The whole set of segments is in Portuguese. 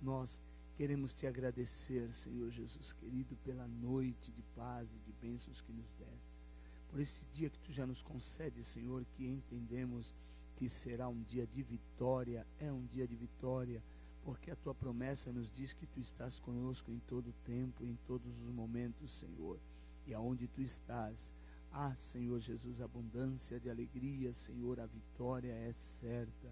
Nós queremos te agradecer, Senhor Jesus querido, pela noite de paz e de bênçãos que nos destes, por esse dia que tu já nos concede, Senhor, que entendemos que será um dia de vitória, é um dia de vitória, porque a tua promessa nos diz que tu estás conosco em todo o tempo, em todos os momentos, Senhor, e aonde tu estás, Senhor Jesus, abundância de alegria, Senhor, a vitória é certa.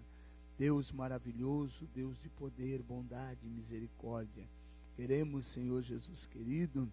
Deus maravilhoso, Deus de poder, bondade e misericórdia, queremos, Senhor Jesus querido,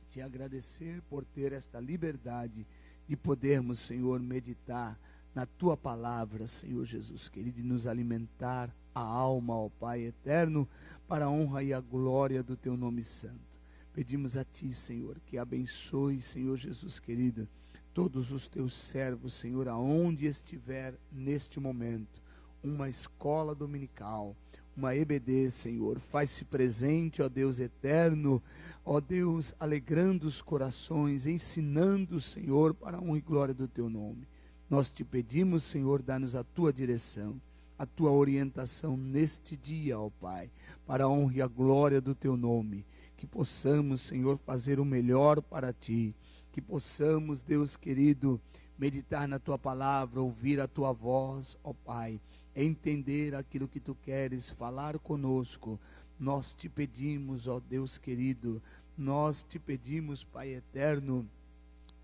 te agradecer por ter esta liberdade de podermos, Senhor, meditar na tua palavra, Senhor Jesus querido, e nos alimentar a alma, ó Pai eterno, para a honra e a glória do teu nome santo. Pedimos a ti, Senhor, que abençoe, Senhor Jesus querido, todos os teus servos, Senhor, aonde estiver neste momento, uma escola dominical, uma EBD, Senhor, faz-se presente, ó Deus eterno, ó Deus, alegrando os corações, ensinando, Senhor, para a honra e glória do teu nome. Nós te pedimos, Senhor, dá-nos a tua direção, a tua orientação neste dia, ó Pai, para a honra e a glória do teu nome, que possamos, Senhor, fazer o melhor para ti, que possamos, Deus querido, meditar na tua palavra, ouvir a tua voz, ó Pai, entender aquilo que tu queres falar conosco. Nós te pedimos, ó Deus querido, nós te pedimos, Pai eterno,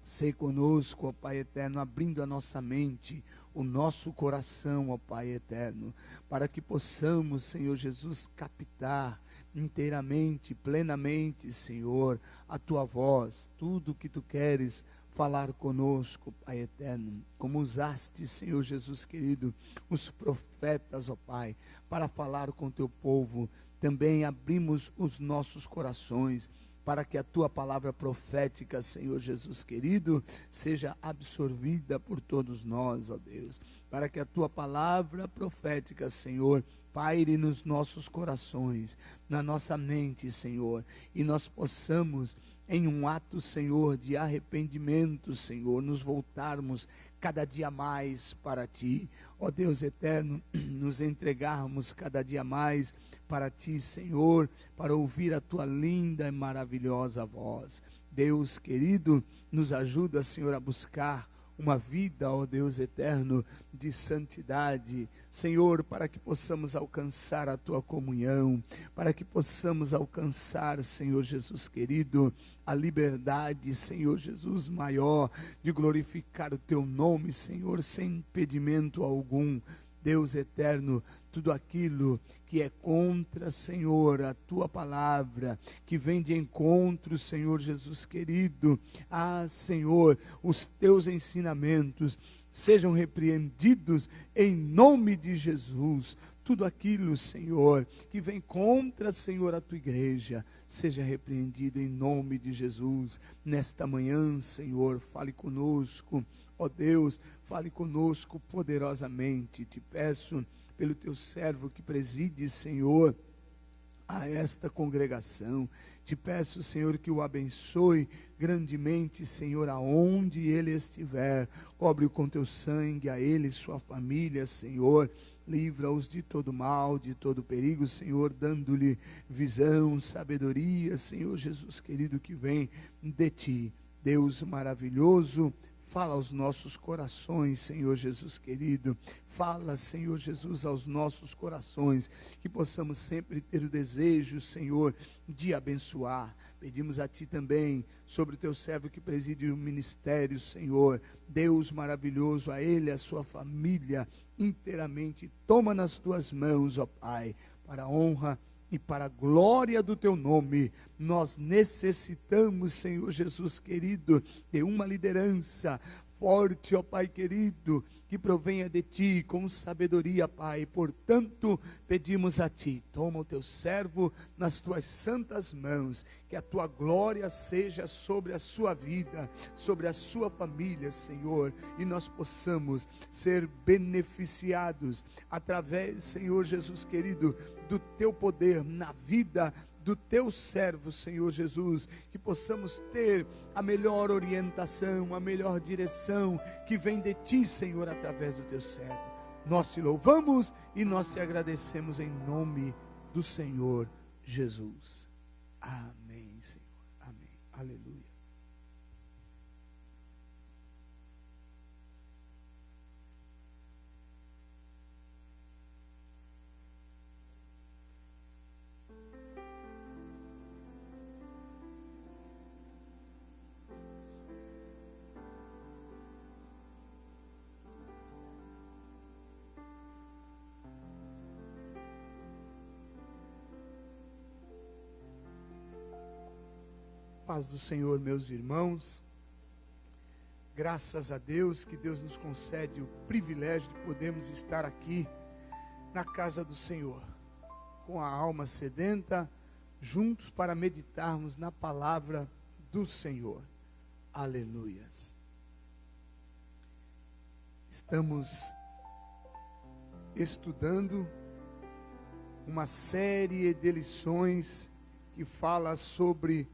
sei conosco, ó Pai eterno, abrindo a nossa mente, o nosso coração, ó Pai eterno, para que possamos, Senhor Jesus, captar inteiramente, plenamente, Senhor, a tua voz, tudo que tu queres falar conosco, Pai eterno, como usaste, Senhor Jesus querido, os profetas, ó Pai, para falar com teu povo. Também abrimos os nossos corações para que a tua palavra profética, Senhor Jesus querido, seja absorvida por todos nós, ó Deus, para que a tua palavra profética, Senhor, paire nos nossos corações, na nossa mente, Senhor, e nós possamos, em um ato, Senhor, de arrependimento, Senhor, nos voltarmos cada dia mais para ti, ó Deus eterno, nos entregarmos cada dia mais para ti, Senhor, para ouvir a tua linda e maravilhosa voz. Deus querido, nos ajuda, Senhor, a buscar uma vida, ó Deus eterno, de santidade, Senhor, para que possamos alcançar a tua comunhão, para que possamos alcançar, Senhor Jesus querido, a liberdade, Senhor Jesus, maior, de glorificar o teu nome, Senhor, sem impedimento algum. Deus eterno, tudo aquilo que é contra, Senhor, a tua palavra, que vem de encontro, Senhor Jesus querido, Senhor, os teus ensinamentos sejam repreendidos em nome de Jesus. Tudo aquilo, Senhor, que vem contra, Senhor, a tua igreja, seja repreendido em nome de Jesus. Nesta manhã, Senhor, fale conosco, ó Deus, fale conosco poderosamente. Te peço pelo teu servo que preside, Senhor, a esta congregação. Te peço, Senhor, que o abençoe grandemente, Senhor, aonde ele estiver. Cobre-o com teu sangue, a ele e sua família, Senhor. Livra-os de todo mal, de todo perigo, Senhor, dando-lhe visão, sabedoria, Senhor Jesus querido, que vem de ti. Deus maravilhoso, fala aos nossos corações, Senhor Jesus querido. Fala, Senhor Jesus, aos nossos corações, que possamos sempre ter o desejo, Senhor, de abençoar. Pedimos a ti também, sobre o teu servo que preside o ministério, Senhor. Deus maravilhoso, a ele, a sua família, inteiramente, toma nas tuas mãos, ó Pai, para a honra e para a glória do teu nome. Nós necessitamos, Senhor Jesus querido, de uma liderança forte, ó Pai querido, que provenha de ti com sabedoria, Pai. Portanto, pedimos a ti, toma o teu servo nas tuas santas mãos, que a tua glória seja sobre a sua vida, sobre a sua família, Senhor, e nós possamos ser beneficiados através, Senhor Jesus querido, do teu poder na vida do teu servo, Senhor Jesus, que possamos ter a melhor orientação, a melhor direção que vem de ti, Senhor, através do teu servo. Nós te louvamos e nós te agradecemos em nome do Senhor Jesus. Amém, Senhor. Amém. Aleluia. Paz do Senhor, meus irmãos. Graças a Deus que Deus nos concede o privilégio de podermos estar aqui na casa do Senhor, com a alma sedenta, juntos para meditarmos na palavra do Senhor. Aleluias. Estamos estudando uma série de lições que fala sobre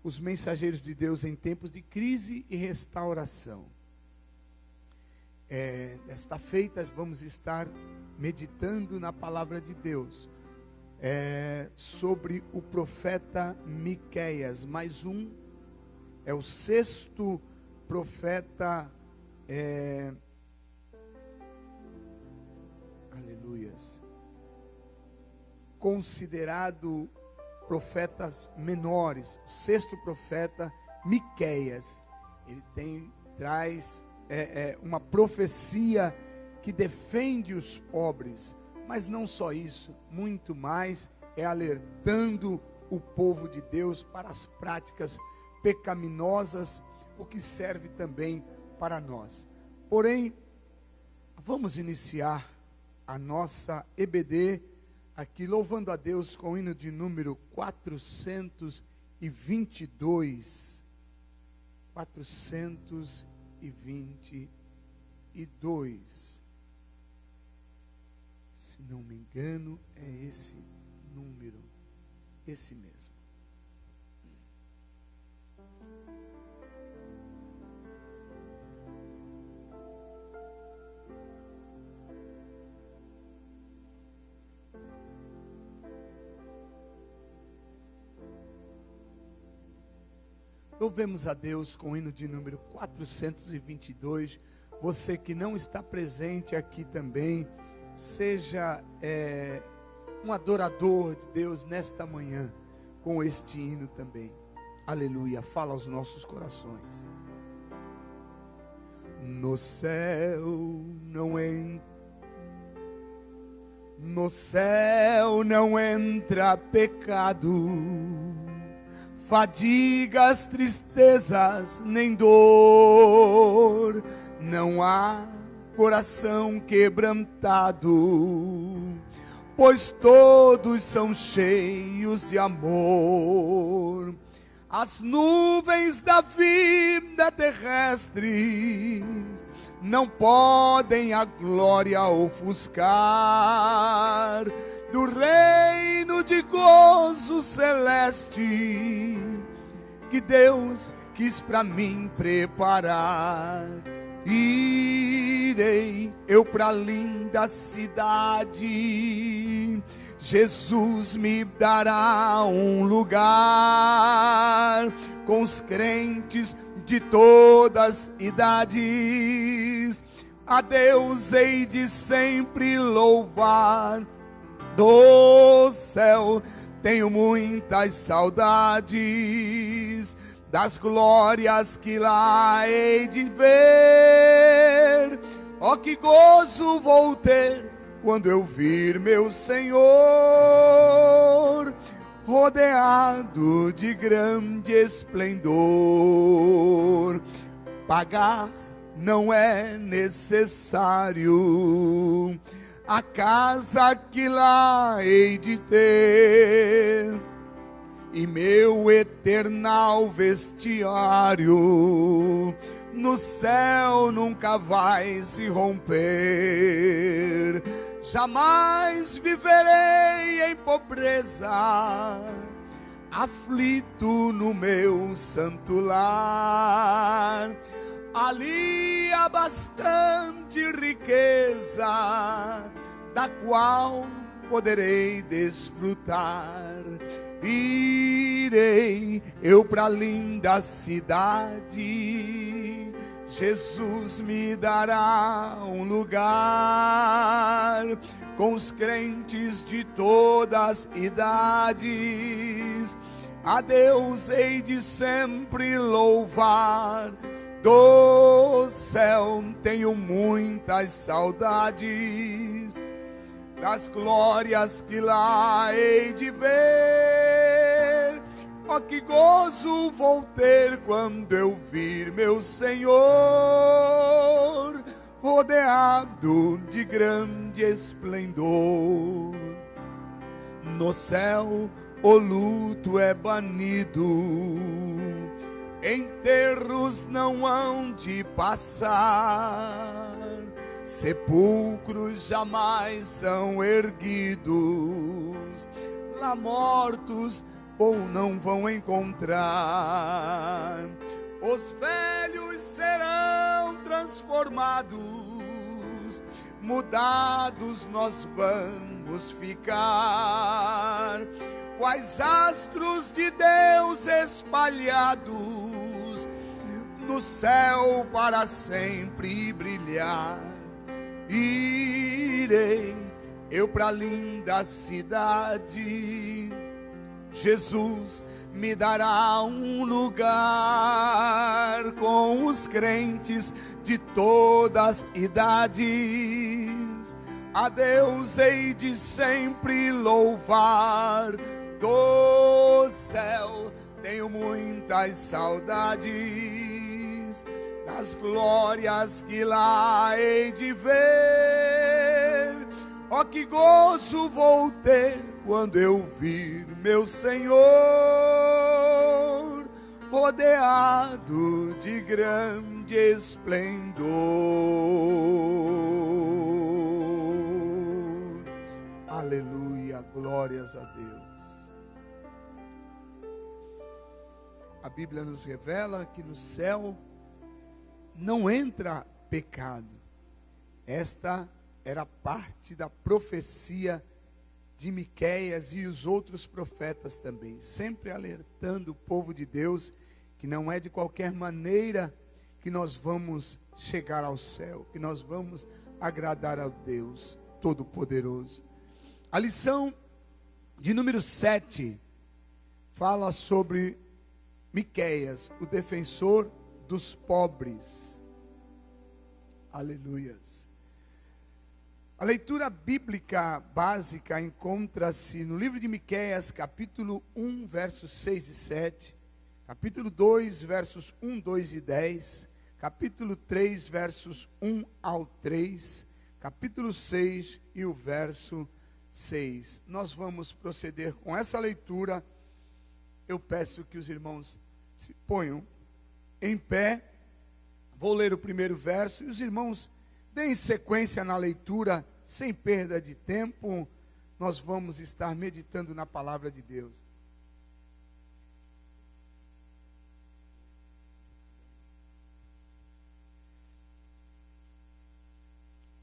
os mensageiros de Deus em tempos de crise e restauração. Desta feita vamos estar meditando na palavra de Deus sobre o profeta Miqueias. Mais um, é o sexto profeta, aleluias, considerado profetas menores. O sexto profeta, Miqueias, ele traz uma profecia que defende os pobres, mas não só isso, muito mais, alertando o povo de Deus para as práticas pecaminosas, o que serve também para nós. Porém, vamos iniciar a nossa EBD aqui, louvando a Deus com o hino de número 422. 422. Se não me engano, é esse número, esse mesmo. Louvemos a Deus com o hino de número 422. Você que não está presente aqui também, seja um adorador de Deus nesta manhã, com este hino também. Aleluia, fala aos nossos corações. No céu não entra pecado, fadigas, tristezas, nem dor. Não há coração quebrantado, pois todos são cheios de amor. As nuvens da vida terrestre não podem a glória ofuscar do reino de gozo celeste que Deus quis para mim preparar. Irei eu para linda cidade, Jesus me dará um lugar com os crentes de todas idades. A Deus hei de sempre louvar. Do céu tenho muitas saudades das glórias que lá hei de ver. Oh, que gozo vou ter quando eu vir meu Senhor rodeado de grande esplendor. Pagar não é necessário a casa que lá hei de ter, e meu eternal vestiário no céu nunca vai se romper. Jamais viverei em pobreza, aflito no meu santo lar. Ali há bastante riqueza, da qual poderei desfrutar. Irei eu pra linda cidade, Jesus me dará um lugar com os crentes de todas idades. A Deus hei de sempre louvar. Do céu tenho muitas saudades, das glórias que lá hei de ver. Oh, que gozo vou ter quando eu vir meu Senhor, rodeado de grande esplendor. No céu o luto é banido, enterros não hão de passar, sepulcros jamais são erguidos, lá mortos ou não vão encontrar. Os velhos serão transformados, mudados nós vamos ficar, quais astros de Deus espalhados no céu para sempre brilhar. Irei eu pra linda cidade, Jesus me dará um lugar com os crentes de todas idades. A Deus hei de sempre louvar. Do céu tenho muitas saudades, das glórias que lá hei de ver. Oh, que gozo vou ter quando eu vir meu Senhor, rodeado de grande esplendor. Aleluia, glórias a Deus. A Bíblia nos revela que no céu não entra pecado. Esta era parte da profecia de Miqueias e os outros profetas também, sempre alertando o povo de Deus que não é de qualquer maneira que nós vamos chegar ao céu, que nós vamos agradar ao Deus Todo-Poderoso. A lição de número 7 fala sobre Miqueias, o defensor dos pobres. Aleluias. A leitura bíblica básica encontra-se no livro de Miqueias, capítulo 1, versos 6 e 7, capítulo 2, versos 1, 2 e 10, capítulo 3, versos 1 ao 3, capítulo 6 e o verso 6. Nós vamos proceder com essa leitura. Eu peço que os irmãos se ponham em pé. Vou ler o primeiro verso e os irmãos deem sequência na leitura, sem perda de tempo. Nós vamos estar meditando na palavra de Deus.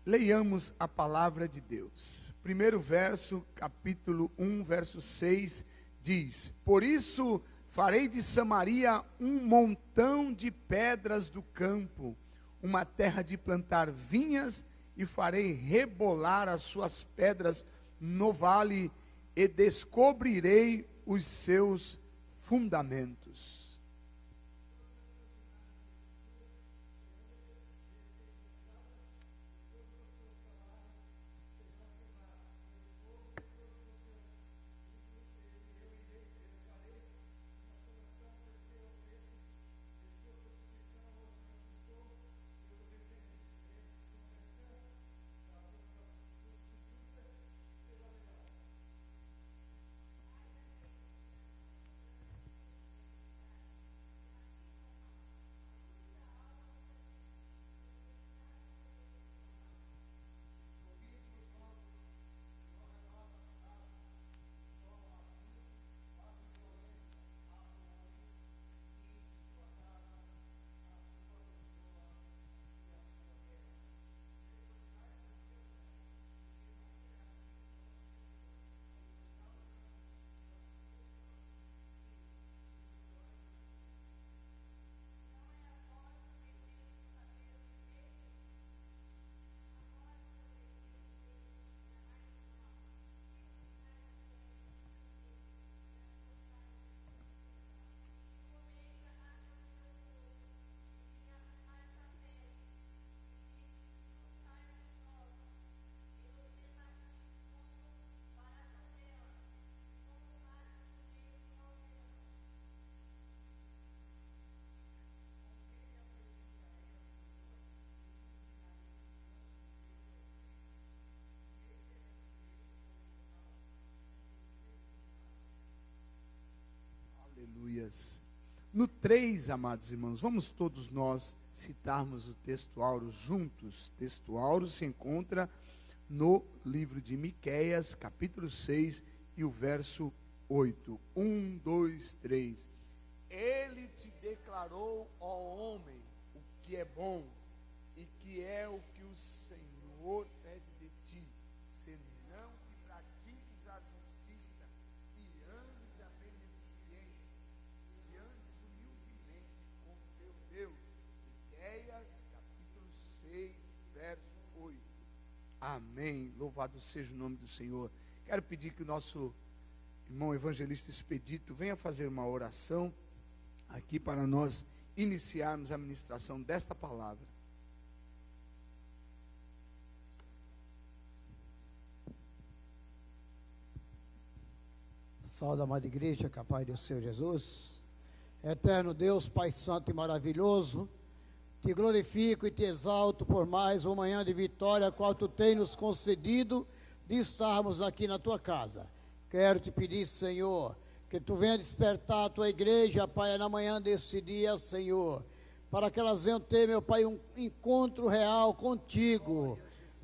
Leiamos a palavra de Deus. Primeiro verso, capítulo 1, verso 6, diz: Por isso farei de Samaria um montão de pedras do campo, uma terra de plantar vinhas, e farei rebolar as suas pedras no vale, e descobrirei os seus fundamentos. No 3, amados irmãos, vamos todos nós citarmos o texto áureo juntos. O texto áureo se encontra no livro de Miqueias, capítulo 6, e o verso 8. 1, 2, 3. Ele te declarou, ó homem, o que é bom, e que é o que o Senhor pede de ti, senão que pratiques a justiça e andes a beneficência, e andes humildemente com teu Deus. Miqueias, capítulo 6, verso 8. Amém. Louvado seja o nome do Senhor. Quero pedir que o nosso irmão evangelista Expedito venha fazer uma oração aqui para nós iniciarmos a ministração desta palavra. Saúde, amada igreja, que a paz do Senhor Jesus. Eterno Deus, Pai Santo e maravilhoso, te glorifico e te exalto por mais uma manhã de vitória, a qual tu tens nos concedido de estarmos aqui na tua casa. Quero te pedir, Senhor, que tu venha despertar a tua igreja, Pai, na manhã desse dia, Senhor, para que elas venham ter, meu Pai, um encontro real contigo.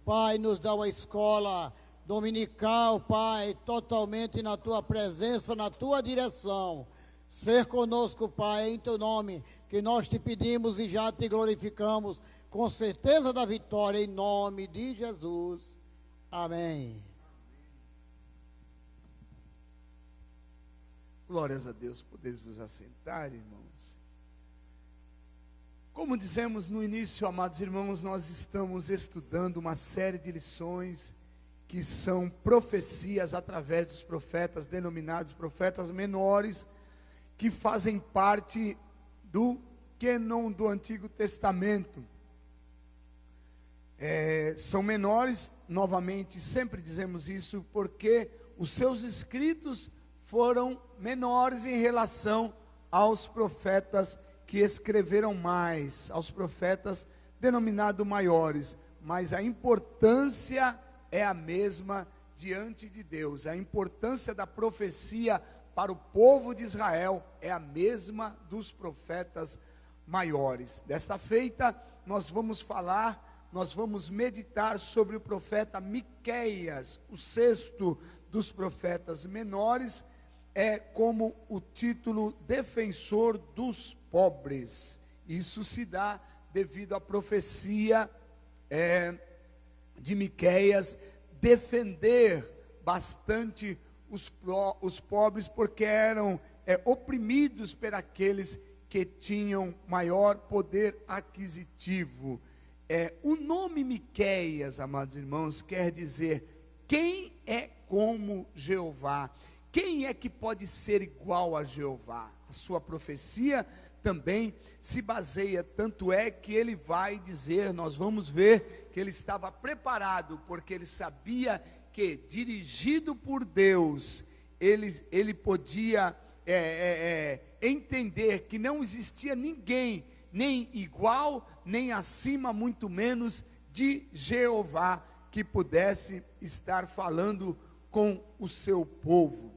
Pai, nos dá uma escola dominical, Pai, totalmente na tua presença, na tua direção. Ser conosco, Pai, em teu nome, que nós te pedimos e já te glorificamos, com certeza da vitória, em nome de Jesus. Amém. Glórias a Deus. Podeis vos assentar, irmãos. Como dizemos no início, amados irmãos, nós estamos estudando uma série de lições que são profecias através dos profetas, denominados profetas menores, que fazem parte do cânon do Antigo Testamento. São menores, novamente, sempre dizemos isso, porque os seus escritos foram menores em relação aos profetas que escreveram mais, aos profetas denominados maiores, mas a importância é a mesma diante de Deus. A importância da profecia para o povo de Israel é a mesma dos profetas maiores. Desta feita, nós vamos meditar sobre o profeta Miqueias, o sexto dos profetas menores, é como o título defensor dos pobres. Isso se dá devido à profecia de Miqueias defender bastante os pobres, porque eram oprimidos por aqueles que tinham maior poder aquisitivo. O nome Miqueias, amados irmãos, quer dizer quem é como Jeová. Quem é que pode ser igual a Jeová? A sua profecia também se baseia, tanto é que ele vai dizer, nós vamos ver que ele estava preparado, porque ele sabia que, dirigido por Deus, ele podia entender que não existia ninguém, nem igual, nem acima, muito menos de Jeová, que pudesse estar falando com o seu povo.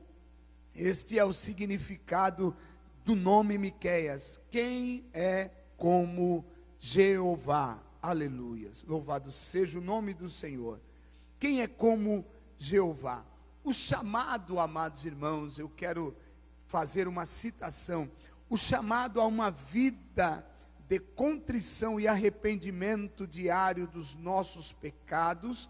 Este é o significado do nome Miqueias. Quem é como Jeová? Aleluias. Louvado seja o nome do Senhor. Quem é como Jeová? O chamado, amados irmãos, eu quero fazer uma citação. O chamado a uma vida de contrição e arrependimento diário dos nossos pecados,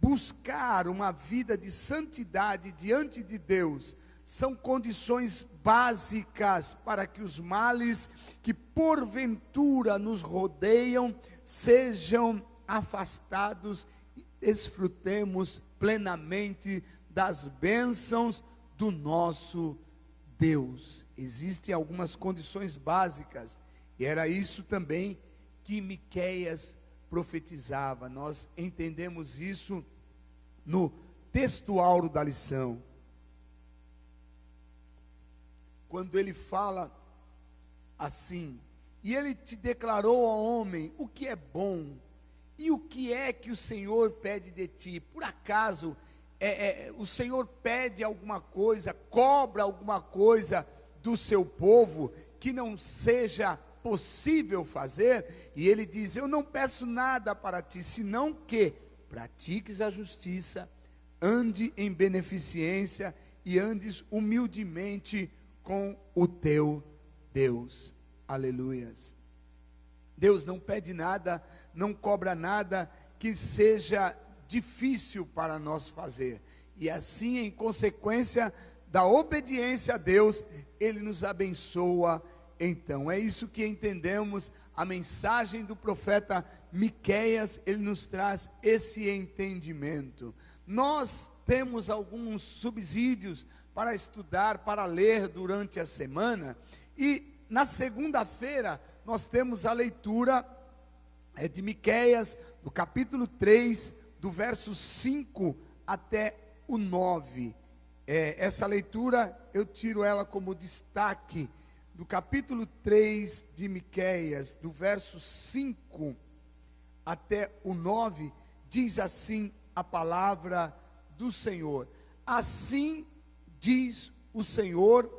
buscar uma vida de santidade diante de Deus, são condições básicas para que os males que porventura nos rodeiam sejam afastados e desfrutemos plenamente das bênçãos do nosso Deus. Existem algumas condições básicas, e era isso também que Miqueias profetizava. Nós entendemos isso no texto áureo da lição, quando ele fala assim: e ele te declarou, ó homem, o que é bom, e o que é que o Senhor pede de ti. Por acaso o Senhor pede alguma coisa, cobra alguma coisa do seu povo, que não seja possível fazer, e ele diz: eu não peço nada para ti, senão que pratiques a justiça, ande em beneficência e andes humildemente com o teu Deus. Aleluias. Deus não pede nada, não cobra nada que seja difícil para nós fazer. E assim, em consequência da obediência a Deus, Ele nos abençoa. Então, é isso que entendemos. A mensagem do profeta Miqueias, ele nos traz esse entendimento. Nós temos alguns subsídios para estudar, para ler durante a semana, e na segunda-feira nós temos a leitura de Miqueias, do capítulo 3, do verso 5 até o 9. Essa leitura, eu tiro ela como destaque, do capítulo 3 de Miqueias, do verso 5 até o 9, diz assim a palavra do Senhor: assim diz o Senhor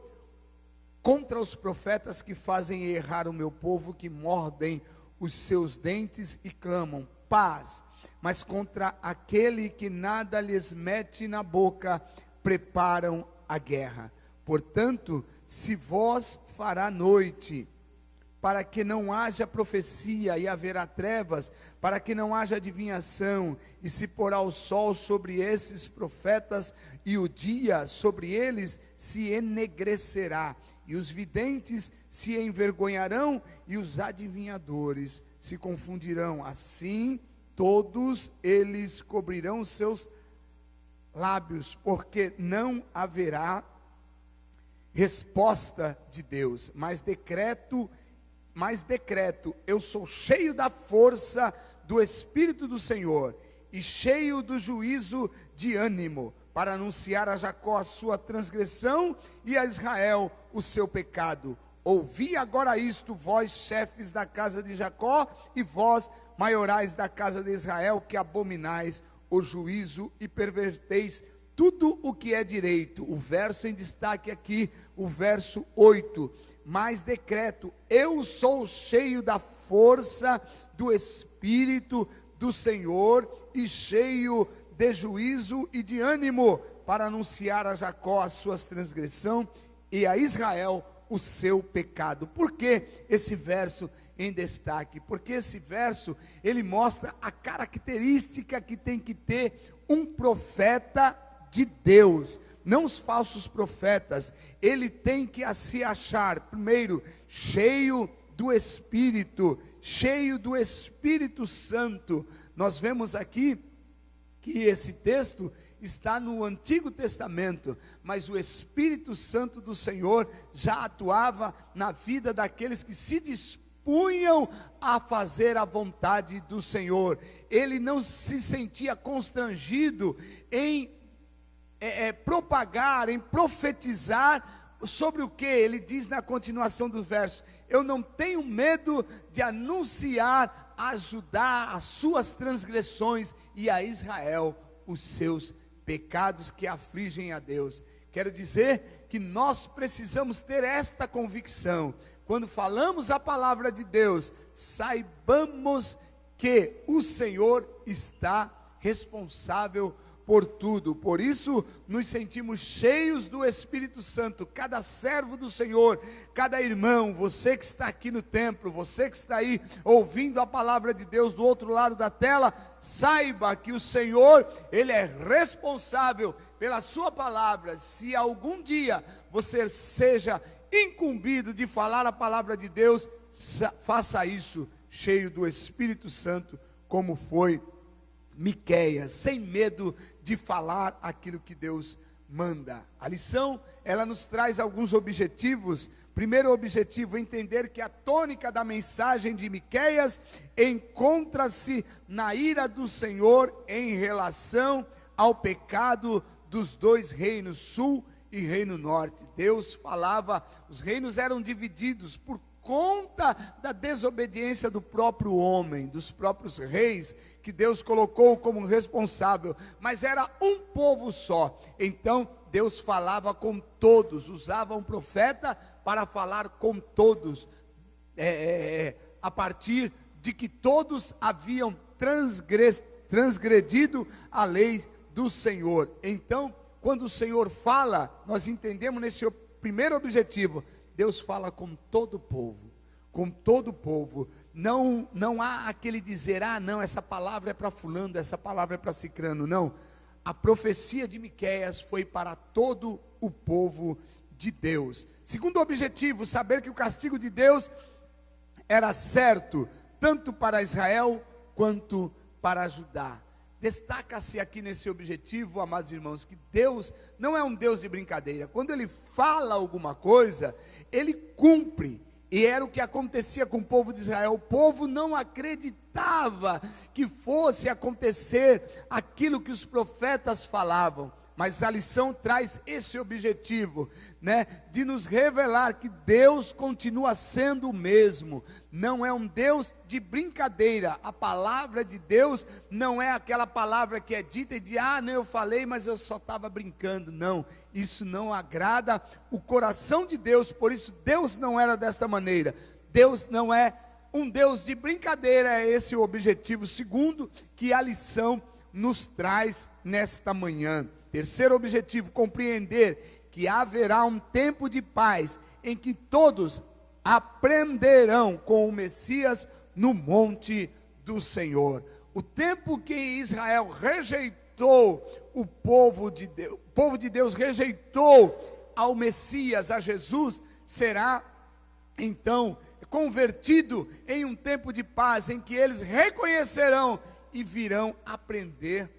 contra os profetas que fazem errar o meu povo, que mordem os seus dentes e clamam paz, mas contra aquele que nada lhes mete na boca, preparam a guerra. Portanto, se vós fará noite, para que não haja profecia, e haverá trevas, para que não haja adivinhação, e se porá o sol sobre esses profetas, e o dia sobre eles se enegrecerá, e os videntes se envergonharão, e os adivinhadores se confundirão. Assim, todos eles cobrirão seus lábios, porque não haverá resposta de Deus. Mas decreto, eu sou cheio da força do Espírito do Senhor, e cheio do juízo de ânimo, para anunciar a Jacó a sua transgressão, e a Israel o seu pecado. Ouvi agora isto, vós chefes da casa de Jacó, e vós maiorais da casa de Israel, que abominais o juízo e perverteis tudo o que é direito. O verso em destaque aqui, o verso 8. Mas decreto, eu sou cheio da força do Espírito do Senhor, e cheio de juízo e de ânimo, para anunciar a Jacó a sua transgressão, e a Israel o seu pecado. Por que esse verso em destaque? Porque esse verso, ele mostra a característica que tem que ter um profeta de Deus, não os falsos profetas. Ele tem que se achar, primeiro, cheio do Espírito Santo. Nós vemos aqui que esse texto está no Antigo Testamento, mas o Espírito Santo do Senhor já atuava na vida daqueles que se dispunham a fazer a vontade do Senhor. Ele não se sentia constrangido em propagar, em profetizar sobre o que? Ele diz na continuação do verso: eu não tenho medo de anunciar, ajudar as suas transgressões, e a Israel os seus pecados que afligem a Deus. Quero dizer que nós precisamos ter esta convicção. Quando falamos a palavra de Deus, saibamos que o Senhor está responsável por tudo. Por isso nos sentimos cheios do Espírito Santo. Cada servo do Senhor, cada irmão, você que está aqui no templo, você que está aí ouvindo a palavra de Deus do outro lado da tela, saiba que o Senhor, Ele é responsável pela sua palavra. Se algum dia você seja incumbido de falar a palavra de Deus, faça isso cheio do Espírito Santo, como foi Miqueias, sem medo de falar aquilo que Deus manda. A lição, ela nos traz alguns objetivos. Primeiro objetivo, entender que a tônica da mensagem de Miqueias encontra-se na ira do Senhor em relação ao pecado dos dois reinos, sul e reino norte. Deus falava, os reinos eram divididos por conta da desobediência do próprio homem, dos próprios reis, que Deus colocou como responsável, mas era um povo só. Então Deus falava com todos, usava um profeta para falar com todos, a partir de que todos haviam transgredido a lei do Senhor. Então, quando o Senhor fala, nós entendemos nesse primeiro objetivo, Deus fala com todo o povo, com todo o povo. Não há aquele dizer, não, essa palavra é para fulano, essa palavra é para cicrano, não. A profecia de Miqueias foi para todo o povo de Deus. Segundo objetivo, saber que o castigo de Deus era certo, tanto para Israel quanto para Judá. Destaca-se aqui nesse objetivo, amados irmãos, que Deus não é um Deus de brincadeira. Quando Ele fala alguma coisa, Ele cumpre. E era o que acontecia com o povo de Israel. O povo não acreditava que fosse acontecer aquilo que os profetas falavam. Mas a lição traz esse objetivo, de nos revelar que Deus continua sendo o mesmo. Não é um Deus de brincadeira. A palavra de Deus não é aquela palavra que é dita e de, não, eu falei, mas eu só estava brincando. Não, isso não agrada o coração de Deus. Por isso Deus não era desta maneira. Deus não é um Deus de brincadeira. É esse o objetivo segundo que a lição nos traz nesta manhã. Terceiro objetivo, compreender que haverá um tempo de paz em que todos aprenderão com o Messias no monte do Senhor. O tempo que Israel rejeitou o povo de Deus rejeitou ao Messias, a Jesus, será então convertido em um tempo de paz em que eles reconhecerão e virão aprender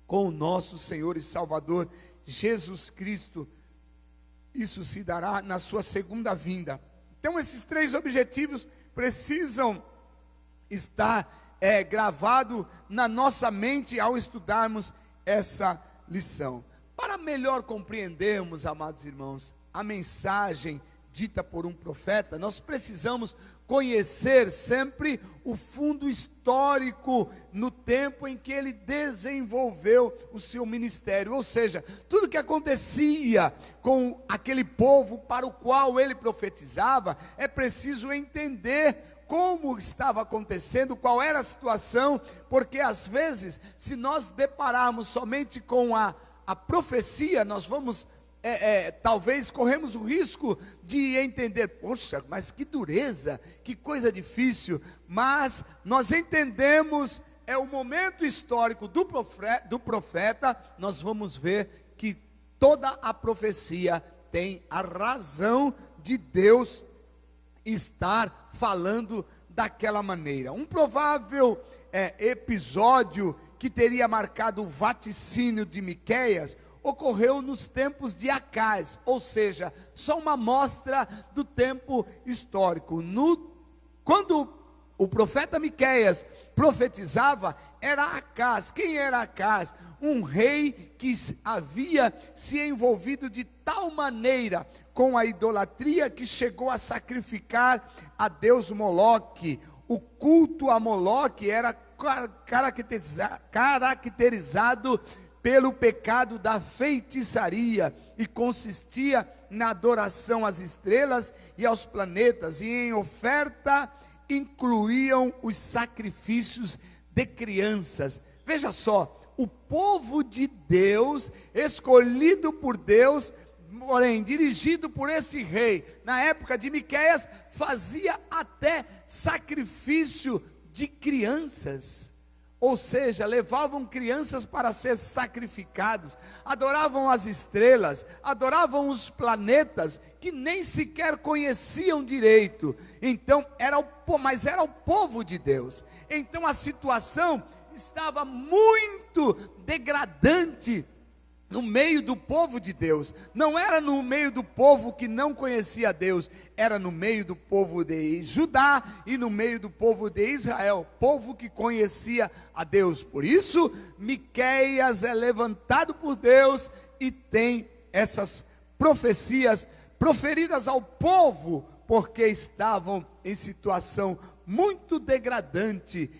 com o nosso Senhor e Salvador Jesus Cristo. Isso se dará na sua segunda vinda. Então esses três objetivos precisam estar gravado na nossa mente ao estudarmos essa lição. Para melhor compreendermos, amados irmãos, a mensagem dita por um profeta, nós precisamos conhecer sempre o fundo histórico no tempo em que ele desenvolveu o seu ministério, ou seja, tudo que acontecia com aquele povo para o qual ele profetizava, é preciso entender como estava acontecendo, qual era a situação, porque às vezes, se nós depararmos somente com a profecia, nós vamos talvez corremos o risco de entender, poxa, mas que dureza, que coisa difícil. Mas nós entendemos, o momento histórico do profeta, nós vamos ver que toda a profecia tem a razão de Deus estar falando daquela maneira. Um provável episódio que teria marcado o vaticínio de Miqueias ocorreu nos tempos de Acás, ou seja, só uma amostra do tempo histórico. Quando o profeta Miqueias profetizava, era Acás. Quem era Acás? Um rei que havia se envolvido de tal maneira com a idolatria que chegou a sacrificar a Deus Moloque. O culto a Moloque era caracterizado pelo pecado da feitiçaria, e consistia na adoração às estrelas e aos planetas, e em oferta incluíam os sacrifícios de crianças. Veja só, o povo de Deus, escolhido por Deus, porém dirigido por esse rei, na época de Miqueias, fazia até sacrifício de crianças. Ou seja, levavam crianças para ser sacrificados, adoravam as estrelas, adoravam os planetas, que nem sequer conheciam direito. Então, mas era o povo de Deus. Então a situação estava muito degradante no meio do povo de Deus. Não era no meio do povo que não conhecia Deus, era no meio do povo de Judá e no meio do povo de Israel, povo que conhecia a Deus. Por isso Miqueias é levantado por Deus e tem essas profecias proferidas ao povo, porque estavam em situação muito degradante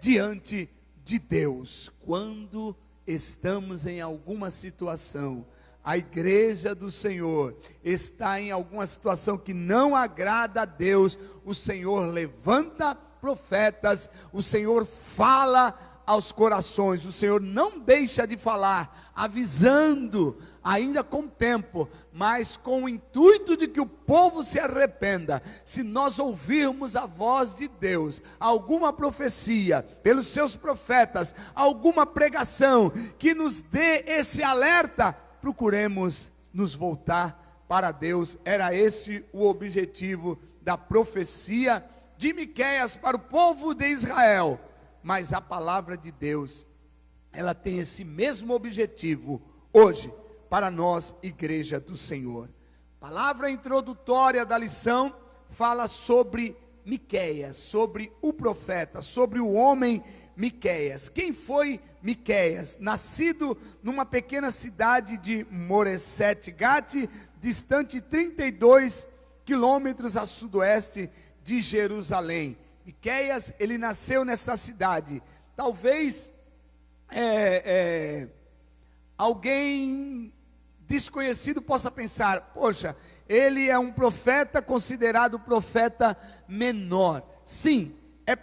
diante de Deus. Quando estamos em alguma situação a igreja do Senhor está em alguma situação que não agrada a Deus, o Senhor levanta profetas, o Senhor fala aos corações, o Senhor não deixa de falar, avisando, ainda com tempo, mas com o intuito de que o povo se arrependa. Se nós ouvirmos a voz de Deus, alguma profecia, pelos seus profetas, alguma pregação, que nos dê esse alerta, procuremos nos voltar para Deus. Era esse o objetivo da profecia de Miqueias para o povo de Israel. Mas a palavra de Deus, ela tem esse mesmo objetivo hoje, para nós, igreja do Senhor. A palavra introdutória da lição fala sobre Miqueias, sobre o profeta, sobre o homem Miqueias. Quem foi Miqueias? Nascido numa pequena cidade de Moresete-Gate, distante 32 quilômetros a sudoeste de Jerusalém. Miqueias, ele nasceu nessa cidade. Talvez alguém desconhecido possa pensar: poxa, ele é um profeta considerado profeta menor. Sim, é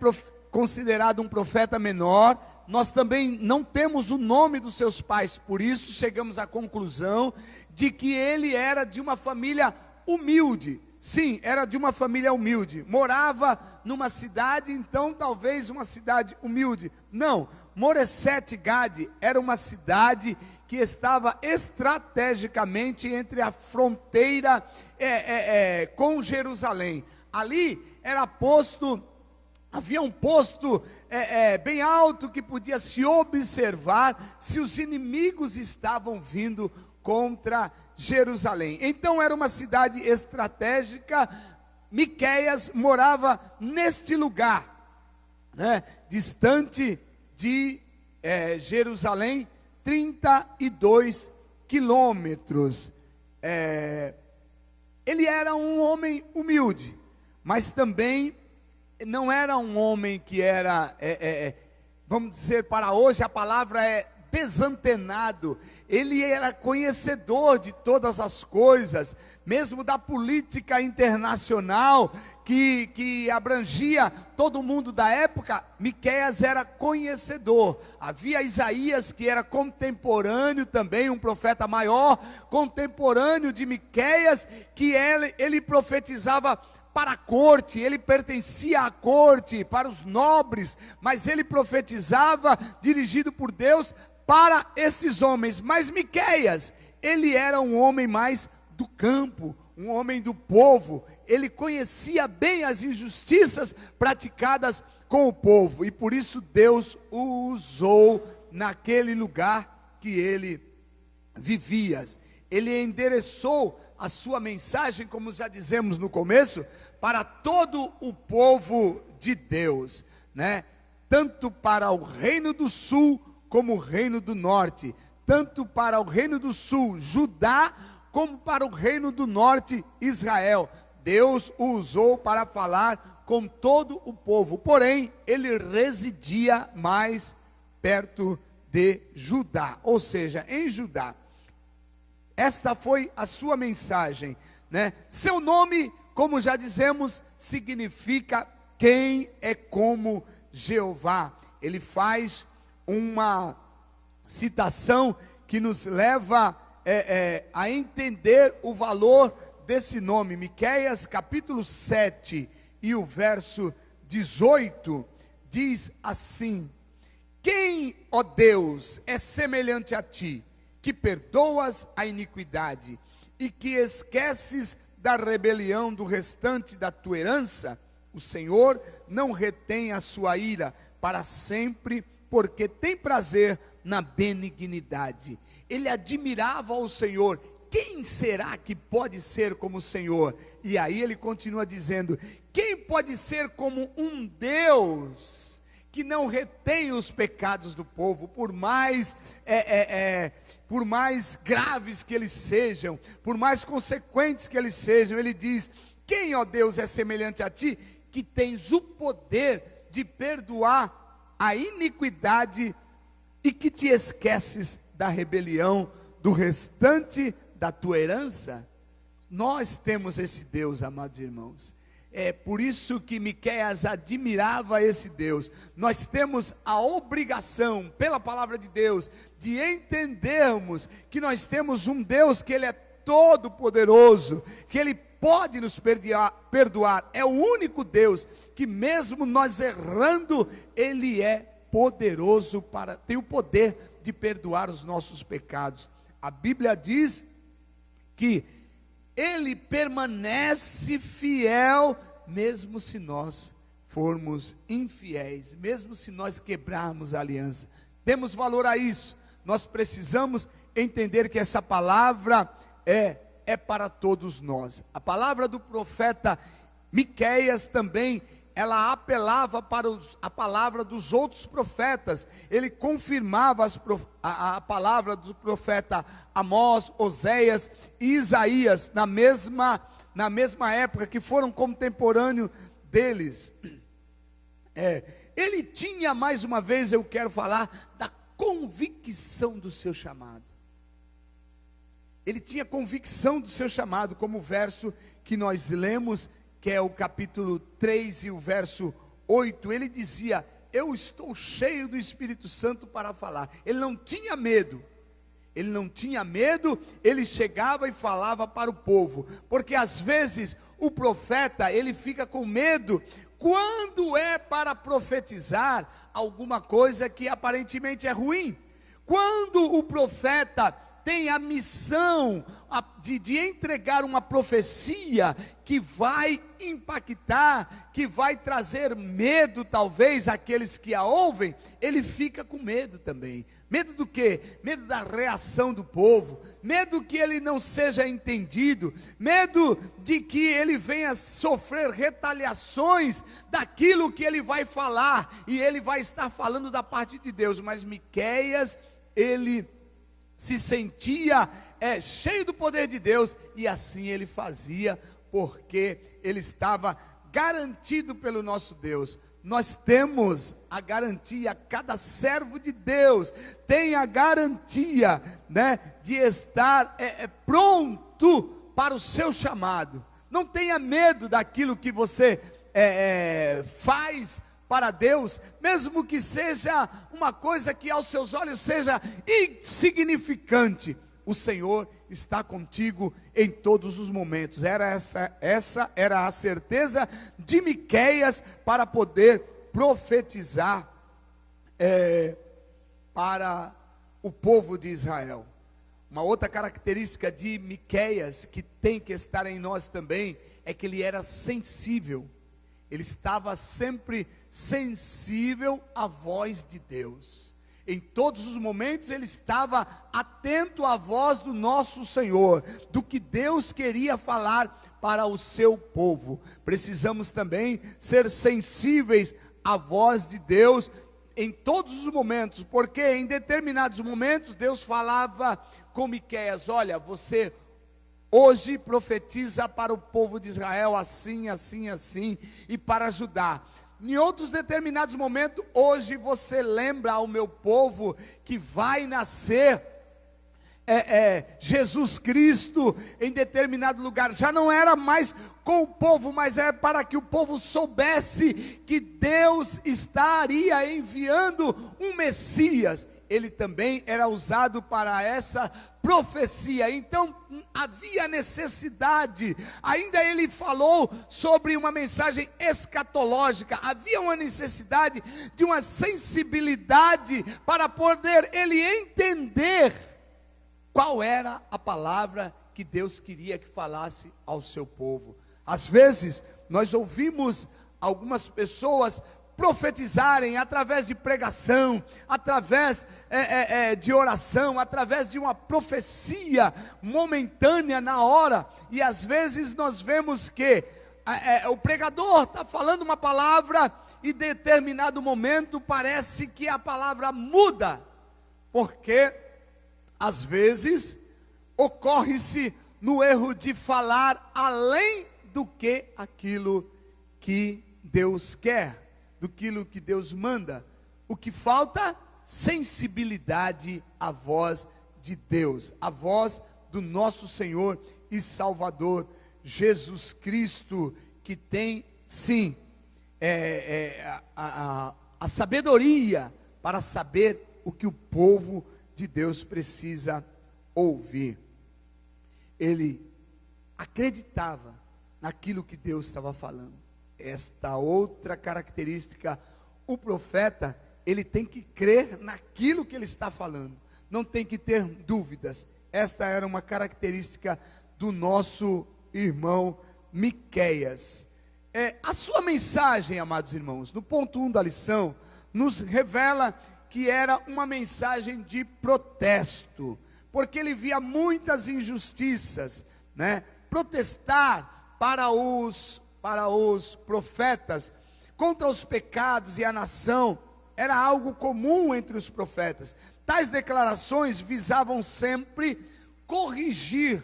considerado um profeta menor. Nós também não temos o nome dos seus pais, por isso chegamos à conclusão de que ele era de uma família humilde. Sim, era de uma família humilde, morava numa cidade, então talvez uma cidade humilde. Não, Moresete-Gade era uma cidade que estava estrategicamente entre a fronteira com Jerusalém. Ali era posto, havia um posto bem alto que podia se observar se os inimigos estavam vindo contra Jerusalém. Então era uma cidade estratégica. Miqueias morava neste lugar, né, distante de Jerusalém, 32 quilômetros. Ele era um homem humilde, mas também não era um homem que era, vamos dizer, para hoje a palavra é desantenado. Ele era conhecedor de todas as coisas, mesmo da política internacional que abrangia todo mundo da época. Miqueias era conhecedor. Havia Isaías, que era contemporâneo também, um profeta maior, contemporâneo de Miqueias, que ele profetizava para a corte, ele pertencia à corte, para os nobres, mas ele profetizava dirigido por Deus para esses homens. Mas Miqueias, ele era um homem mais do campo, um homem do povo. Ele conhecia bem as injustiças praticadas com o povo, e por isso Deus o usou naquele lugar que ele vivia. Ele endereçou a sua mensagem, como já dizemos no começo, para todo o povo de Deus, né? Tanto para o reino do sul como o reino do norte, tanto para o reino do sul, Judá, como para o reino do norte, Israel. Deus o usou para falar com todo o povo, porém, ele residia mais perto de Judá, ou seja, em Judá. Esta foi a sua mensagem, né? Seu nome, como já dizemos, significa quem é como Jeová. Ele faz uma citação que nos leva a entender o valor desse nome. Miqueias capítulo 7 e o verso 18 diz assim: quem, ó Deus, é semelhante a ti, que perdoas a iniquidade e que esqueces da rebelião do restante da tua herança? O Senhor não retém a sua ira para sempre, porque tem prazer na benignidade. Ele admirava o Senhor. Quem será que pode ser como o Senhor? E aí ele continua dizendo: quem pode ser como um Deus que não retém os pecados do povo, por mais graves que eles sejam, por mais consequentes que eles sejam? Ele diz: quem, ó Deus, é semelhante a ti, que tens o poder de perdoar a iniquidade e que te esqueces da rebelião do restante da tua herança. Nós temos esse Deus, amados irmãos. É por isso que Miqueias admirava esse Deus. Nós temos a obrigação, pela palavra de Deus, de entendermos que nós temos um Deus que Ele é todo poderoso, que Ele pode nos perdoar. É o único Deus que mesmo nós errando, Ele é poderoso tem o poder de perdoar os nossos pecados. A Bíblia diz que Ele permanece fiel, mesmo se nós formos infiéis, mesmo se nós quebrarmos a aliança. Demos valor a isso. Nós precisamos entender que essa palavra é para todos nós. A palavra do profeta Miqueias também, ela apelava para a palavra dos outros profetas. Ele confirmava a palavra do profeta Amós, Oséias e Isaías, na mesma época, que foram contemporâneos deles. Ele tinha, mais uma vez eu quero falar, da convicção do seu chamado. Ele tinha convicção do seu chamado, como o verso que nós lemos, que é o capítulo 3 e o verso 8, ele dizia: eu estou cheio do Espírito Santo para falar. Ele não tinha medo. Ele chegava e falava para o povo, porque às vezes o profeta, ele fica com medo, quando é para profetizar alguma coisa que aparentemente é ruim, quando o profeta tem a missão de entregar uma profecia que vai impactar, que vai trazer medo talvez àqueles que a ouvem, ele fica com medo também. Medo do quê? Medo da reação do povo, medo que ele não seja entendido, medo de que ele venha sofrer retaliações daquilo que ele vai falar, e ele vai estar falando da parte de Deus. Mas Miqueias, ele se sentia cheio do poder de Deus, e assim ele fazia, porque ele estava garantido pelo nosso Deus. Nós temos a garantia, cada servo de Deus tem a garantia, de estar pronto para o seu chamado. Não tenha medo daquilo que você faz para Deus, mesmo que seja uma coisa que aos seus olhos seja insignificante. O Senhor está contigo em todos os momentos. Essa era a certeza de Miqueias para poder profetizar para o povo de Israel. Uma outra característica de Miqueias que tem que estar em nós também é que ele era sensível. Ele estava sempre sensível à voz de Deus. Em todos os momentos ele estava atento à voz do nosso Senhor, do que Deus queria falar para o seu povo. Precisamos também ser sensíveis à voz de Deus em todos os momentos, porque em determinados momentos Deus falava com Miqueias: olha, você hoje profetiza para o povo de Israel assim, assim, assim, e para ajudar. Em outros determinados momentos, hoje você lembra ao meu povo que vai nascer Jesus Cristo em determinado lugar. Já não era mais com o povo, mas é para que o povo soubesse que Deus estaria enviando um Messias. Ele também era usado para essa profecia. Então havia necessidade, ainda ele falou sobre uma mensagem escatológica, havia uma necessidade de uma sensibilidade para poder ele entender qual era a palavra que Deus queria que falasse ao seu povo. Às vezes nós ouvimos algumas pessoas profetizarem através de pregação, através de oração, através de uma profecia momentânea na hora, e às vezes nós vemos que o pregador está falando uma palavra e em determinado momento parece que a palavra muda, porque às vezes ocorre-se no erro de falar além do que aquilo que Deus quer, daquilo que Deus manda. O que falta? Sensibilidade à voz de Deus, a voz do nosso Senhor e Salvador Jesus Cristo, que tem sim a sabedoria para saber o que o povo de Deus precisa ouvir. Ele acreditava naquilo que Deus estava falando. Esta outra característica, o profeta, ele tem que crer naquilo que ele está falando, não tem que ter dúvidas. Esta era uma característica do nosso irmão Miqueias. A sua mensagem, amados irmãos, no ponto 1 da lição, nos revela que era uma mensagem de protesto, porque ele via muitas injustiças, né? Protestar para os profetas contra os pecados e a nação era algo comum entre os profetas. Tais declarações visavam sempre corrigir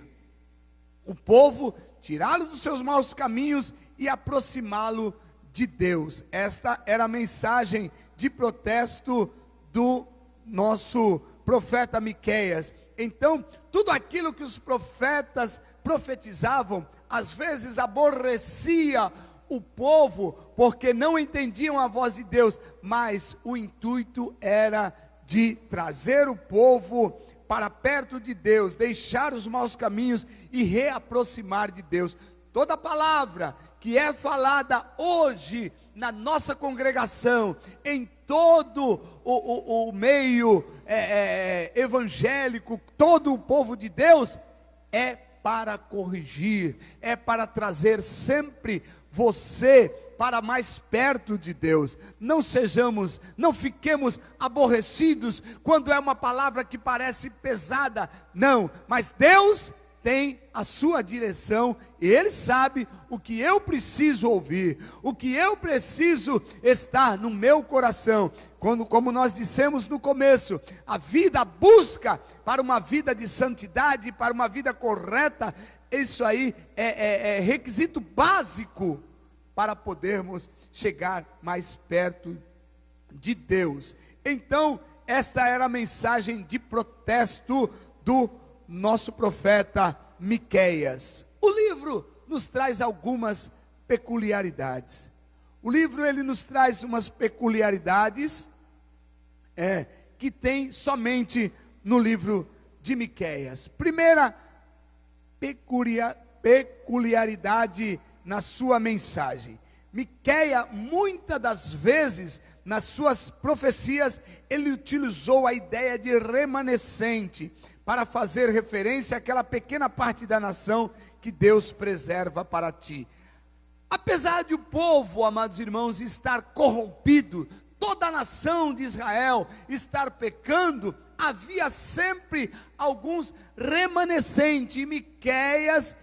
o povo, tirá-lo dos seus maus caminhos e aproximá-lo de Deus. Esta era a mensagem de protesto do nosso profeta Miqueias. Então, tudo aquilo que os profetas profetizavam, às vezes aborrecia o povo, porque não entendiam a voz de Deus, mas o intuito era de trazer o povo para perto de Deus, deixar os maus caminhos e reaproximar de Deus. Toda palavra que é falada hoje na nossa congregação, em todo o meio evangélico, todo o povo de Deus, é para corrigir, é para trazer sempre você para mais perto de Deus. Não fiquemos aborrecidos quando é uma palavra que parece pesada, não, mas Deus tem a sua direção e Ele sabe o que eu preciso ouvir, o que eu preciso estar no meu coração. Como nós dissemos no começo, a vida busca para uma vida de santidade, para uma vida correta. Isso aí é requisito básico para podermos chegar mais perto de Deus. Então, esta era a mensagem de protesto do nosso profeta Miqueias. O livro nos traz algumas peculiaridades. O livro ele nos traz umas peculiaridades que tem somente no livro de Miqueias. Primeira peculiaridade na sua mensagem. Miqueias, muitas das vezes, nas suas profecias, ele utilizou a ideia de remanescente, para fazer referência àquela pequena parte da nação que Deus preserva para ti. Apesar de o povo, amados irmãos, estar corrompido, toda a nação de Israel estar pecando, havia sempre alguns remanescentes, e Miqueias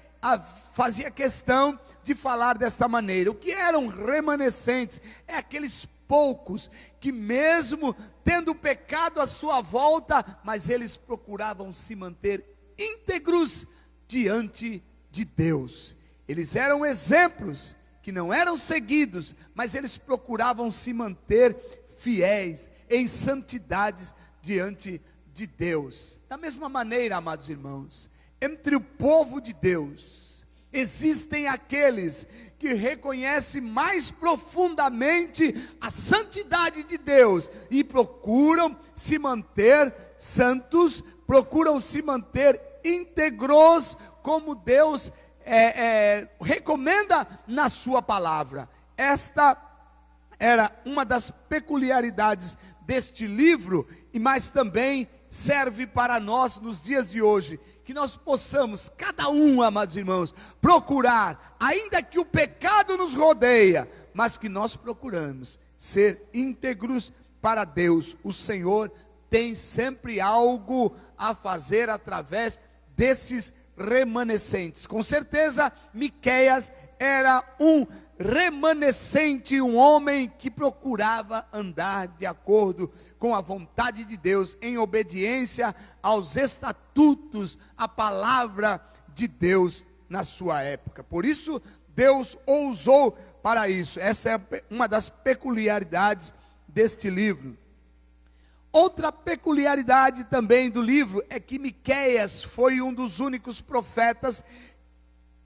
fazia questão de falar desta maneira. O que eram remanescentes? É aqueles poucos que mesmo tendo pecado à sua volta, mas eles procuravam se manter íntegros diante de Deus. Eles eram exemplos que não eram seguidos, mas eles procuravam se manter fiéis em santidades diante de Deus. Da mesma maneira, amados irmãos, entre o povo de Deus existem aqueles que reconhecem mais profundamente a santidade de Deus e procuram se manter santos, procuram se manter íntegros, como Deus recomenda na sua palavra. Esta era uma das peculiaridades deste livro, mas também serve para nós nos dias de hoje, que nós possamos, cada um, amados irmãos, procurar, ainda que o pecado nos rodeia, mas que nós procuramos ser íntegros para Deus. O Senhor tem sempre algo a fazer através desses remanescentes. Com certeza, Miqueias era um remanescente, um homem que procurava andar de acordo com a vontade de Deus, em obediência aos estatutos, à palavra de Deus na sua época. Por isso, Deus o usou para isso. Essa é uma das peculiaridades deste livro. Outra peculiaridade também do livro é que Miqueias foi um dos únicos profetas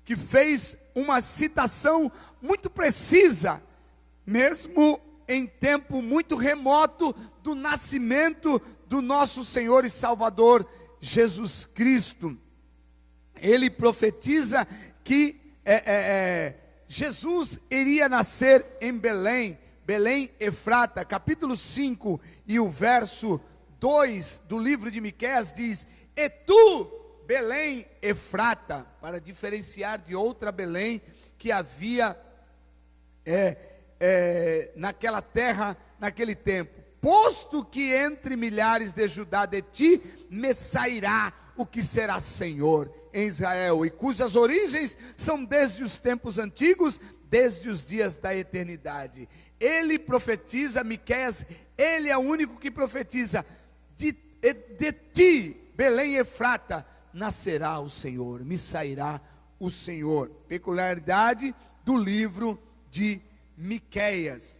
que fez uma citação muito precisa, mesmo em tempo muito remoto, do nascimento do nosso Senhor e Salvador Jesus Cristo. Ele profetiza que Jesus iria nascer em Belém, Efrata. Capítulo 5 e o verso 2 do livro de Miqueias diz: "E tu, Belém, Efrata", para diferenciar de outra Belém que havia naquela terra, naquele tempo, "posto que entre milhares de Judá de ti me sairá o que será Senhor em Israel, e cujas origens são desde os tempos antigos, desde os dias da eternidade." Ele profetiza, Miqueias, ele é o único que profetiza: de ti, Belém Efrata, nascerá o Senhor, me sairá o Senhor. Peculiaridade do livro de Miqueias: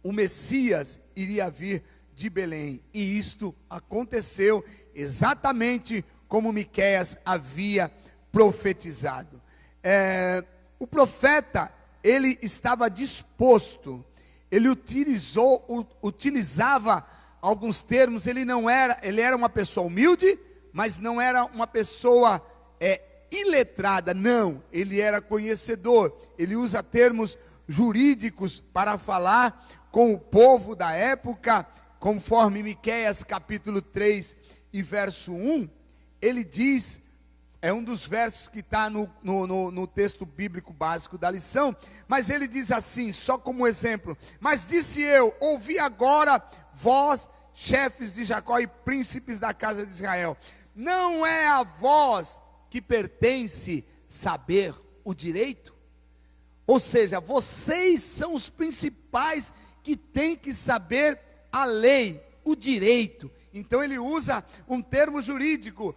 o Messias iria vir de Belém, e isto aconteceu exatamente como Miqueias havia profetizado. O profeta, ele estava disposto, ele utilizava alguns termos. Ele era uma pessoa humilde, mas não era uma pessoa iletrada, não, ele era conhecedor. Ele usa termos jurídicos para falar com o povo da época, conforme Miqueias capítulo 3 e verso 1, ele diz, é um dos versos que está no texto bíblico básico da lição, mas ele diz assim, só como exemplo: "Mas disse eu, ouvi agora, vós, chefes de Jacó e príncipes da casa de Israel, não é a vós que pertence saber o direito?" Ou seja, vocês são os principais que têm que saber a lei, o direito. Então ele usa um termo jurídico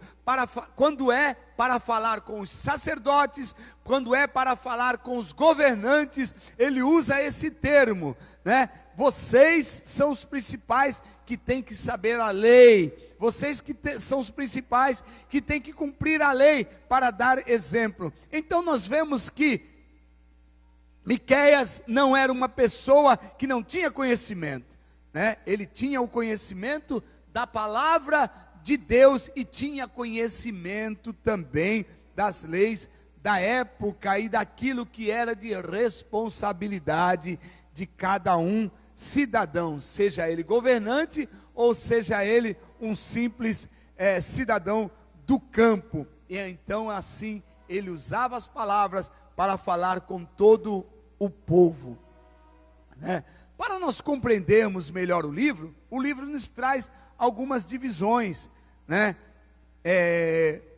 quando é para falar com os sacerdotes, quando é para falar com os governantes, ele usa esse termo, né? Vocês são os principais que têm que saber a lei, vocês são os principais que têm que cumprir a lei para dar exemplo. Então nós vemos que Miqueias não era uma pessoa que não tinha conhecimento, né? Ele tinha o conhecimento da palavra de Deus e tinha conhecimento também das leis da época e daquilo que era de responsabilidade de cada um cidadão, seja ele governante ou seja ele um simples cidadão do campo. E então assim ele usava as palavras para falar com todo o povo, né? Para nós compreendermos melhor o livro nos traz algumas divisões, né?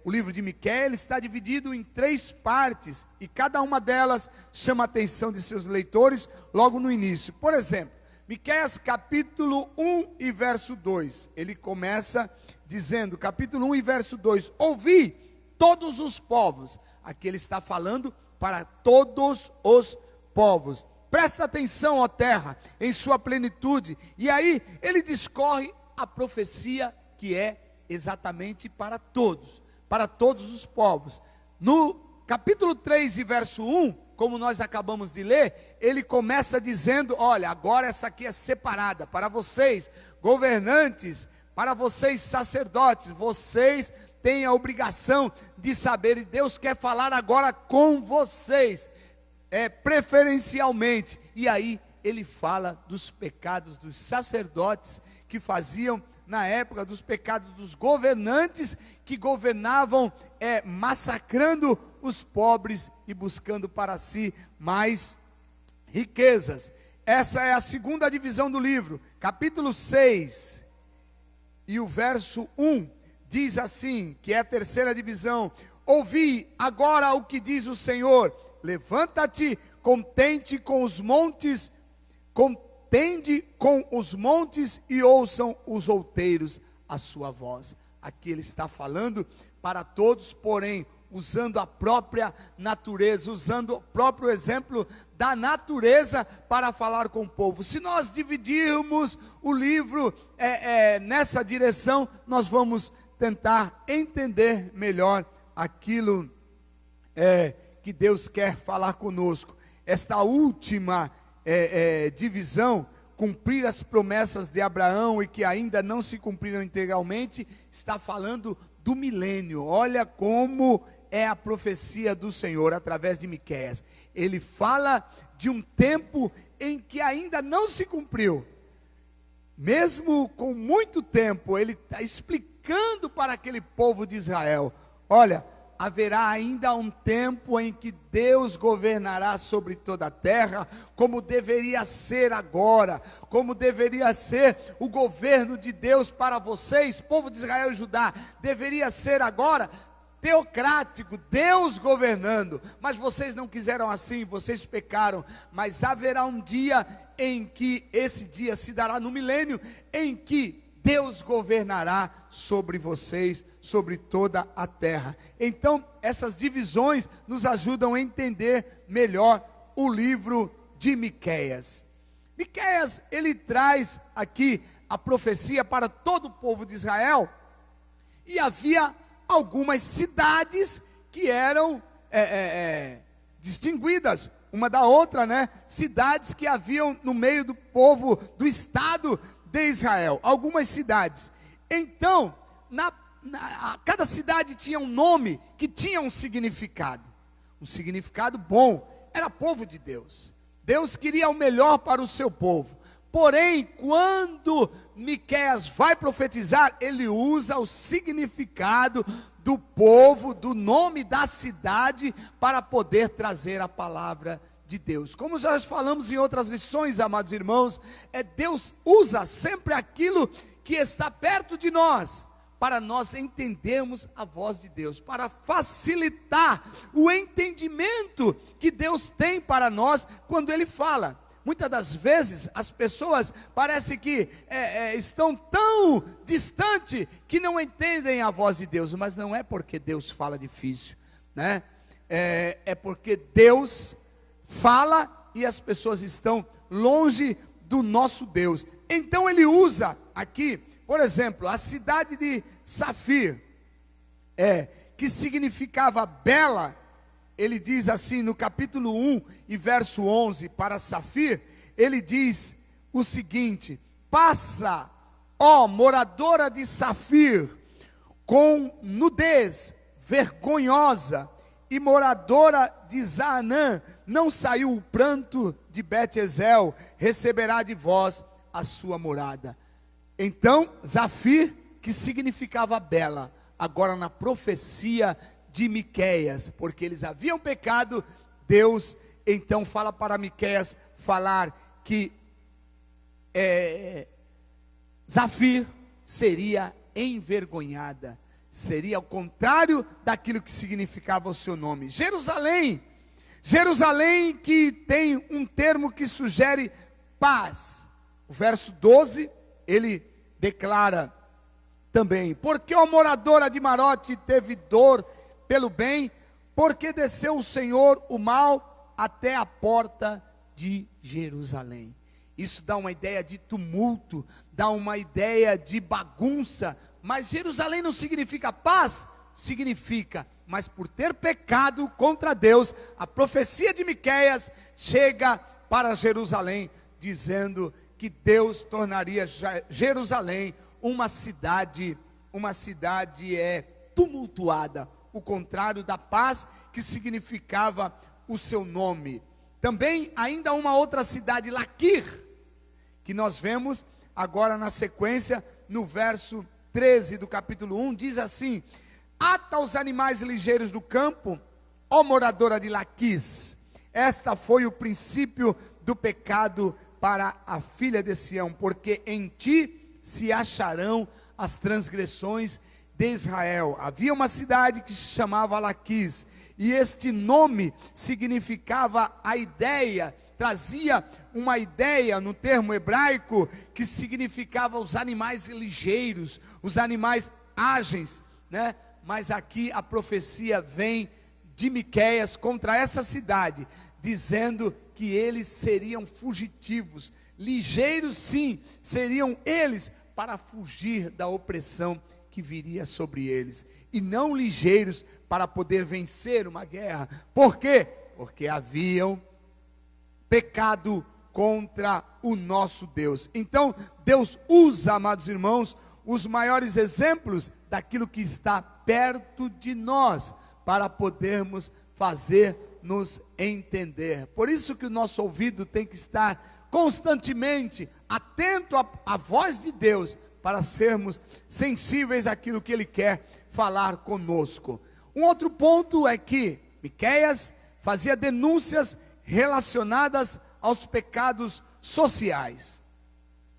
O livro de Miqueias está dividido em 3 partes, e cada uma delas chama a atenção de seus leitores logo no início. Por exemplo, Miqueias capítulo 1 e verso 2, ele começa dizendo, capítulo 1 e verso 2, "Ouvi todos os povos", aqui ele está falando para todos os povos, "presta atenção, ó terra, em sua plenitude", e aí ele discorre a profecia que é exatamente para todos os povos. No capítulo 3 e verso 1, como nós acabamos de ler, ele começa dizendo: olha, agora essa aqui é separada para vocês, governantes, para vocês, sacerdotes, vocês têm a obrigação de saber, e Deus quer falar agora com vocês, preferencialmente. E aí ele fala dos pecados dos sacerdotes que faziam na época, dos pecados dos governantes que governavam massacrando os pobres e buscando para si mais riquezas. Essa é a segunda divisão do livro. Capítulo 6 e o verso 1 diz assim, que é a terceira divisão: "Ouvi agora o que diz o Senhor, levanta-te, contende com os montes e ouçam os outeiros a sua voz." Aqui ele está falando para todos, porém usando a própria natureza, usando o próprio exemplo da natureza para falar com o povo. Se nós dividirmos o livro nessa direção, nós vamos tentar entender melhor aquilo que Deus quer falar conosco. Esta última divisão, cumprir as promessas de Abraão e que ainda não se cumpriram integralmente, está falando do milênio. Olha como é a profecia do Senhor através de Miqueias. Ele fala de um tempo em que ainda não se cumpriu. Mesmo com muito tempo, ele está explicando para aquele povo de Israel: olha, haverá ainda um tempo em que Deus governará sobre toda a terra, como deveria ser agora, como deveria ser o governo de Deus para vocês, povo de Israel e Judá, deveria ser agora teocrático, Deus governando, mas vocês não quiseram assim, vocês pecaram. Mas haverá um dia em que, esse dia se dará no milênio, em que Deus governará sobre vocês, sobre toda a terra. Então, essas divisões nos ajudam a entender melhor o livro de Miqueias. Miqueias, ele traz aqui a profecia para todo o povo de Israel, e havia algumas cidades que eram distinguidas uma da outra, né? Cidades que haviam no meio do povo, do estado de Israel, algumas cidades. Então, cada cidade tinha um nome que tinha um significado bom, era povo de Deus. Deus queria o melhor para o seu povo. Porém, quando Miqueias vai profetizar, ele usa o significado do povo, do nome da cidade, para poder trazer a palavra de Deus. Como já falamos em outras lições, amados irmãos, Deus usa sempre aquilo que está perto de nós, para nós entendermos a voz de Deus, para facilitar o entendimento que Deus tem para nós quando Ele fala. Muitas das vezes as pessoas parecem que estão tão distantes que não entendem a voz de Deus, mas não é porque Deus fala difícil, né? É porque Deus fala e as pessoas estão longe do nosso Deus. Então ele usa aqui, por exemplo, a cidade de Safir, que significava bela. Ele diz assim no capítulo 1 e verso 11, para Safir, ele diz o seguinte: passa, ó moradora de Safir, com nudez vergonhosa, e moradora de Zaanã, não saiu o pranto de Bet-Ezel, receberá de vós a sua morada. Então, Safir, que significava bela, agora na profecia de Miqueias, porque eles haviam pecado, Deus então fala para Miqueias falar que Safir seria envergonhada, seria ao contrário daquilo que significava o seu nome. Jerusalém que tem um termo que sugere paz. O verso 12, ele declara também: porque a moradora de Marote teve dor pelo bem, porque desceu o Senhor o mal até a porta de Jerusalém. Isso dá uma ideia de tumulto, dá uma ideia de bagunça, mas Jerusalém não significa paz? Significa, mas por ter pecado contra Deus, a profecia de Miqueias chega para Jerusalém, dizendo que Deus tornaria Jerusalém uma cidade tumultuada, o contrário da paz que significava o seu nome. Também ainda uma outra cidade, Laquir, que nós vemos agora na sequência, no verso 13 do capítulo 1, diz assim: ata os animais ligeiros do campo, ó moradora de Laquis. Esta foi o princípio do pecado para a filha de Sião, porque em ti se acharão as transgressões de Israel. Havia uma cidade que se chamava Laquis, e este nome significava a ideia, trazia uma ideia no termo hebraico que significava os animais ligeiros, os animais ágeis, né? Mas aqui a profecia vem de Miqueias contra essa cidade, dizendo que eles seriam fugitivos, ligeiros sim, seriam eles para fugir da opressão que viria sobre eles, e não ligeiros para poder vencer uma guerra. Por quê? Porque haviam pecado contra o nosso Deus. Então Deus usa, amados irmãos, os maiores exemplos daquilo que está perto de nós, para podermos fazer-nos entender. Por isso que o nosso ouvido tem que estar constantemente atento à voz de Deus, para sermos sensíveis àquilo que Ele quer falar conosco. Um outro ponto é que Miqueias fazia denúncias relacionadas aos pecados sociais.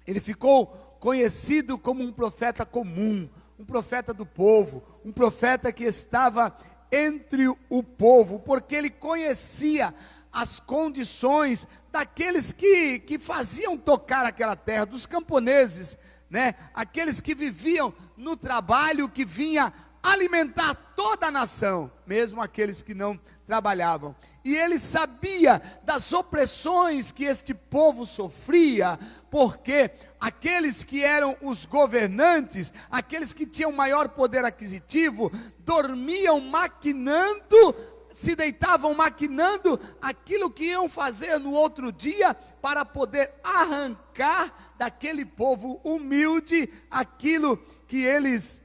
Ele ficou conhecido como um profeta comum, um profeta do povo, um profeta que estava entre o povo, porque ele conhecia as condições daqueles que faziam tocar aquela terra, dos camponeses, né? Aqueles que viviam no trabalho que vinha alimentar toda a nação, mesmo aqueles que não trabalhavam. E ele sabia das opressões que este povo sofria, porque aqueles que eram os governantes, aqueles que tinham maior poder aquisitivo, dormiam maquinando, se deitavam maquinando aquilo que iam fazer no outro dia, para poder arrancar daquele povo humilde aquilo que eles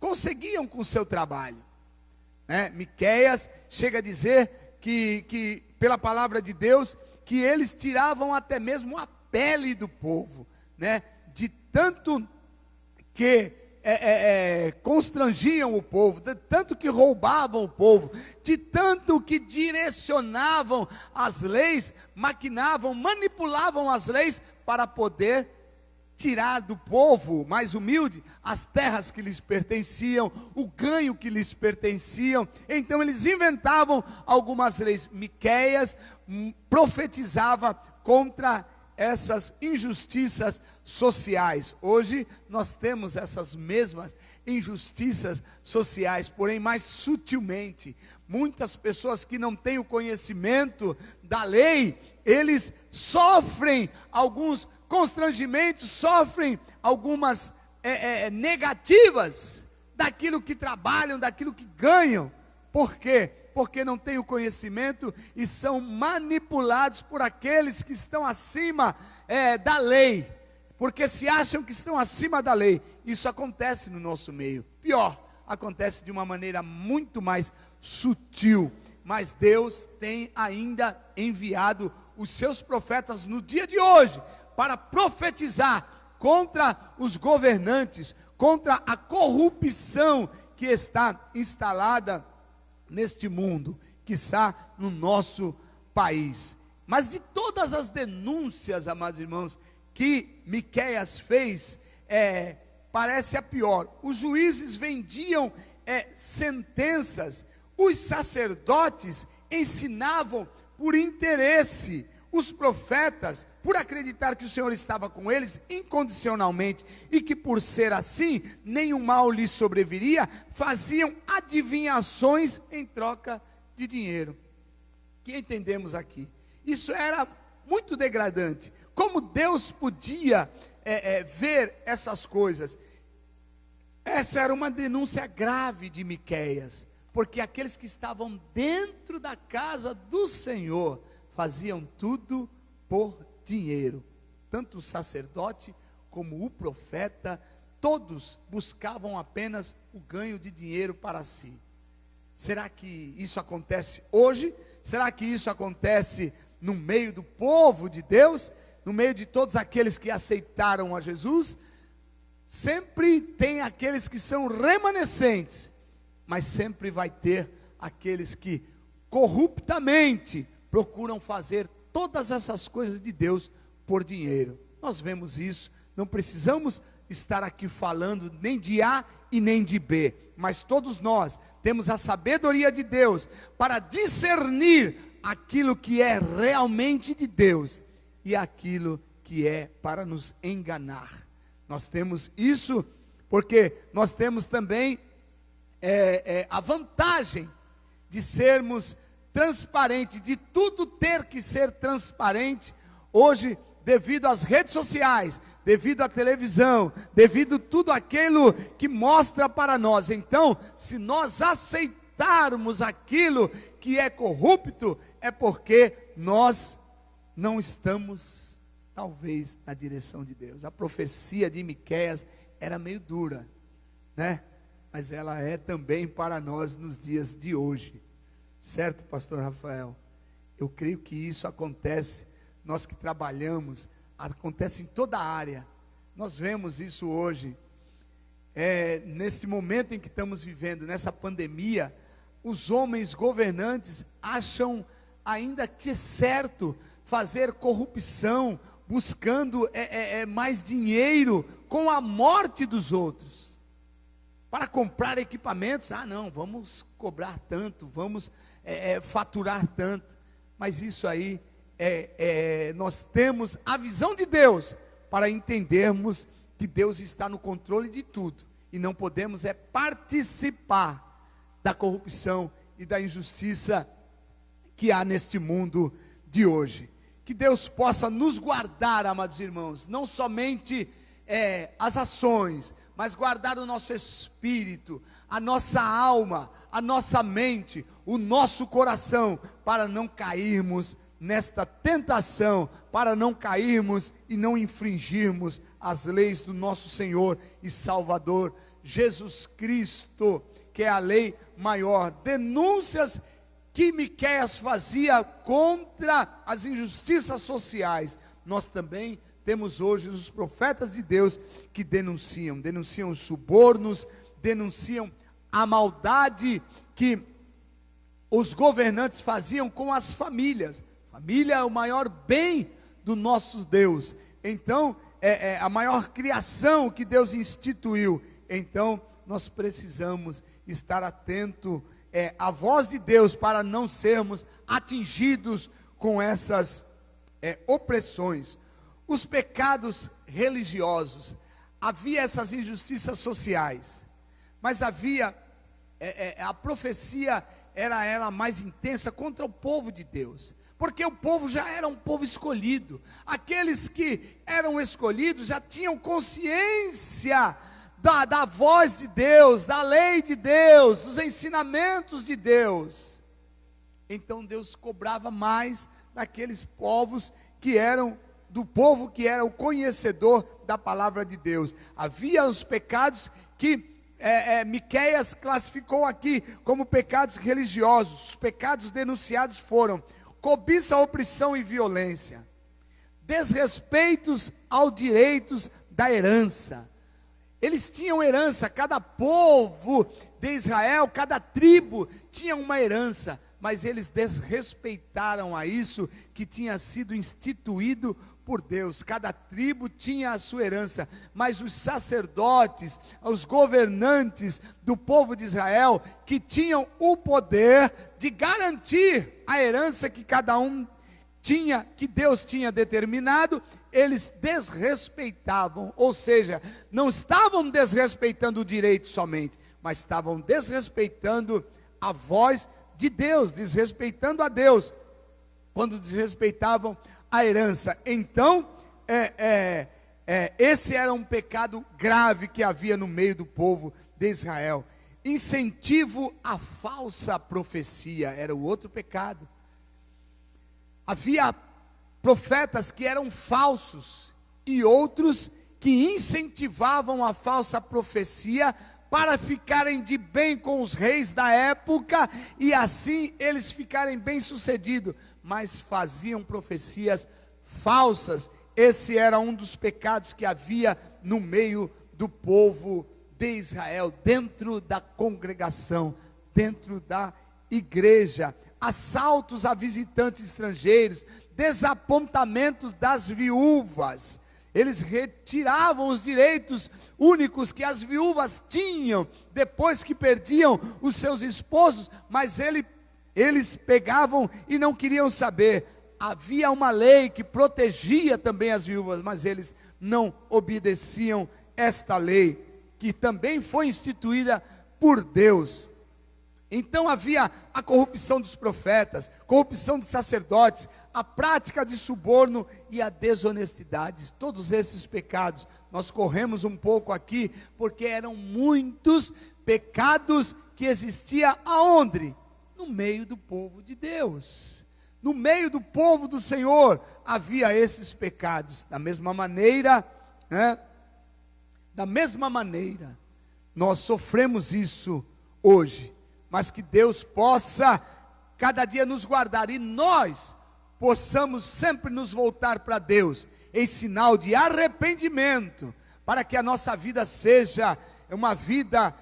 conseguiam com o seu trabalho, né? Miqueias chega a dizer que pela palavra de Deus, que eles tiravam até mesmo a pele do povo, né? De tanto que constrangiam o povo, de tanto que roubavam o povo, de tanto que direcionavam as leis, maquinavam, manipulavam as leis para poder tirar do povo mais humilde as terras que lhes pertenciam, o ganho que lhes pertenciam. Então eles inventavam algumas leis. Miqueias profetizava contra essas injustiças sociais. Hoje nós temos essas mesmas injustiças sociais, porém mais sutilmente. Muitas pessoas que não têm o conhecimento da lei, eles sofrem alguns constrangimentos, sofrem algumas negativas daquilo que trabalham, daquilo que ganham. Por quê? Porque não têm o conhecimento e são manipulados por aqueles que estão acima da lei, porque se acham que estão acima da lei. Isso acontece no nosso meio. Pior, acontece de uma maneira muito mais sutil, mas Deus tem ainda enviado os seus profetas no dia de hoje, para profetizar contra os governantes, contra a corrupção que está instalada neste mundo, quiçá no nosso país. Mas de todas as denúncias, amados irmãos, que Miqueias fez, parece a pior. Os juízes vendiam sentenças, os sacerdotes ensinavam por interesse, os profetas, por acreditar que o Senhor estava com eles incondicionalmente, e que por ser assim, nenhum mal lhes sobreviria, faziam adivinhações em troca de dinheiro. O que entendemos aqui? Isso era muito degradante. Como Deus podia ver essas coisas? Essa era uma denúncia grave de Miqueias, porque aqueles que estavam dentro da casa do Senhor faziam tudo por dinheiro. Tanto o sacerdote como o profeta, todos buscavam apenas o ganho de dinheiro para si. Será que isso acontece hoje? Será que isso acontece no meio do povo de Deus? No meio de todos aqueles que aceitaram a Jesus? Sempre tem aqueles que são remanescentes, mas sempre vai ter aqueles que corruptamente procuram fazer todas essas coisas de Deus por dinheiro. Nós vemos isso, não precisamos estar aqui falando nem de A e nem de B, mas todos nós temos a sabedoria de Deus para discernir aquilo que é realmente de Deus e aquilo que é para nos enganar. Nós temos isso porque nós temos também a vantagem de sermos transparentes, de tudo ter que ser transparente, hoje, devido às redes sociais, devido à televisão, devido a tudo aquilo que mostra para nós. Então, se nós aceitarmos aquilo que é corrupto, é porque nós não estamos, talvez, na direção de Deus. A profecia de Miqueias era meio dura, né? Mas ela é também para nós nos dias de hoje. Certo, pastor Rafael? Eu creio que isso acontece, nós que trabalhamos, acontece em toda a área. Nós vemos isso hoje. Neste momento em que estamos vivendo, nessa pandemia, os homens governantes acham ainda que é certo fazer corrupção, buscando mais dinheiro com a morte dos outros, para comprar equipamentos. Não, vamos cobrar tanto, vamos faturar tanto. Mas isso aí, nós temos a visão de Deus, para entendermos que Deus está no controle de tudo, e não podemos participar da corrupção e da injustiça que há neste mundo de hoje. Que Deus possa nos guardar, amados irmãos, não somente as ações, mas guardar o nosso espírito, a nossa alma, a nossa mente, o nosso coração, para não cairmos nesta tentação, para não cairmos e não infringirmos as leis do nosso Senhor e Salvador Jesus Cristo, que é a lei maior. Denúncias que Miqueias fazia contra as injustiças sociais, nós também temos hoje os profetas de Deus que denunciam os subornos, denunciam a maldade que os governantes faziam com as famílias. Família é o maior bem do nosso Deus. Então, é a maior criação que Deus instituiu. Então, nós precisamos estar atento à voz de Deus, para não sermos atingidos com essas opressões. Os pecados religiosos, havia essas injustiças sociais, mas havia, a profecia era ela mais intensa contra o povo de Deus, porque o povo já era um povo escolhido. Aqueles que eram escolhidos já tinham consciência da voz de Deus, da lei de Deus, dos ensinamentos de Deus. Então Deus cobrava mais daqueles povos que eram, do povo que era o conhecedor da palavra de Deus. Havia os pecados que Miqueias classificou aqui como pecados religiosos. Os pecados denunciados foram cobiça, opressão e violência, desrespeitos aos direitos da herança. Eles tinham herança, cada povo de Israel, cada tribo tinha uma herança, mas eles desrespeitaram a isso que tinha sido instituído por Deus. Cada tribo tinha a sua herança, mas os sacerdotes, os governantes do povo de Israel, que tinham o poder de garantir a herança que cada um tinha, que Deus tinha determinado, eles desrespeitavam, ou seja, não estavam desrespeitando o direito somente, mas estavam desrespeitando a voz de Deus, desrespeitando a Deus, quando desrespeitavam a herança. Então, esse era um pecado grave que havia no meio do povo de Israel. Incentivo à falsa profecia era o outro pecado. Havia profetas que eram falsos e outros que incentivavam a falsa profecia para ficarem de bem com os reis da época e assim eles ficarem bem-sucedidos, mas faziam profecias falsas. Esse era um dos pecados que havia no meio do povo de Israel, dentro da congregação, dentro da igreja. Assaltos a visitantes estrangeiros, desapontamentos das viúvas. Eles retiravam os direitos únicos que as viúvas tinham depois que perdiam os seus esposos, mas eles pegavam e não queriam saber. Havia uma lei que protegia também as viúvas, mas eles não obedeciam esta lei, que também foi instituída por Deus. Então havia a corrupção dos profetas, corrupção dos sacerdotes, a prática de suborno e a desonestidade. Todos esses pecados, nós corremos um pouco aqui, porque eram muitos pecados que existiam aonde? No meio do povo de Deus. No meio do povo do Senhor havia esses pecados. Da mesma maneira, nós sofremos isso hoje. Mas que Deus possa cada dia nos guardar e nós possamos sempre nos voltar para Deus em sinal de arrependimento, para que a nossa vida seja uma vida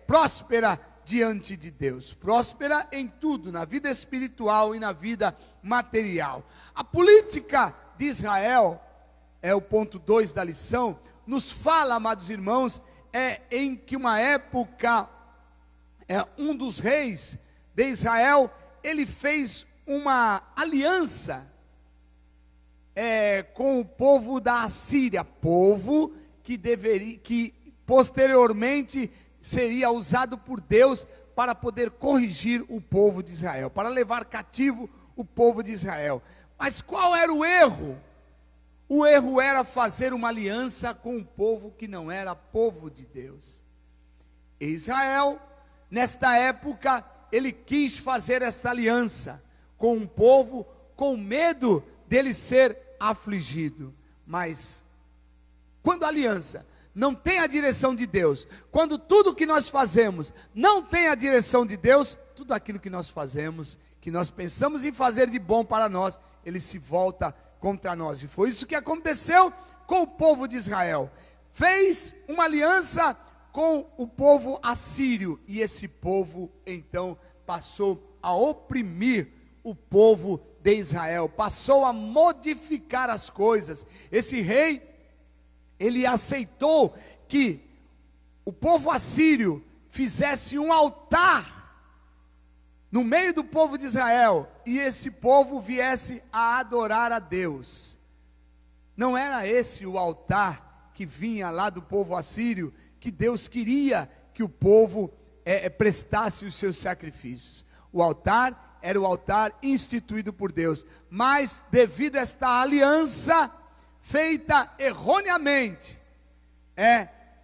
próspera diante de Deus, próspera em tudo, na vida espiritual e na vida material. A política de Israel, é o ponto 2 da lição, nos fala, amados irmãos, em que uma época, um dos reis de Israel, ele fez uma aliança com o povo da Assíria, povo que posteriormente seria usado por Deus para poder corrigir o povo de Israel, para levar cativo o povo de Israel. Mas qual era o erro? O erro era fazer uma aliança com um povo que não era povo de Deus. Israel, nesta época, ele quis fazer esta aliança com um povo com medo dele ser afligido. Mas quando a aliança não tem a direção de Deus, quando tudo que nós fazemos não tem a direção de Deus, tudo aquilo que nós fazemos, que nós pensamos em fazer de bom para nós, ele se volta contra nós. E foi isso que aconteceu com o povo de Israel. Fez uma aliança com o povo assírio, e esse povo então passou a oprimir o povo de Israel, passou a modificar as coisas. Esse rei, ele aceitou que o povo assírio fizesse um altar no meio do povo de Israel, e esse povo viesse a adorar a Deus. Não era esse o altar que vinha lá do povo assírio, que Deus queria que o povo prestasse os seus sacrifícios. O altar era o altar instituído por Deus, mas devido a esta aliança feita erroneamente,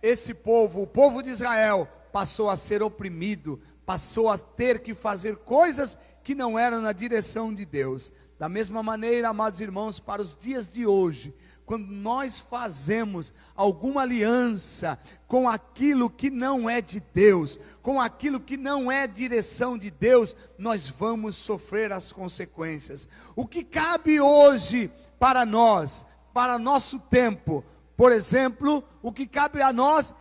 esse povo, o povo de Israel, passou a ser oprimido, passou a ter que fazer coisas que não eram na direção de Deus. Da mesma maneira, amados irmãos, para os dias de hoje, quando nós fazemos alguma aliança com aquilo que não é de Deus, com aquilo que não é direção de Deus, nós vamos sofrer as consequências. O que cabe hoje para nós, para nosso tempo, por exemplo, o que cabe a nós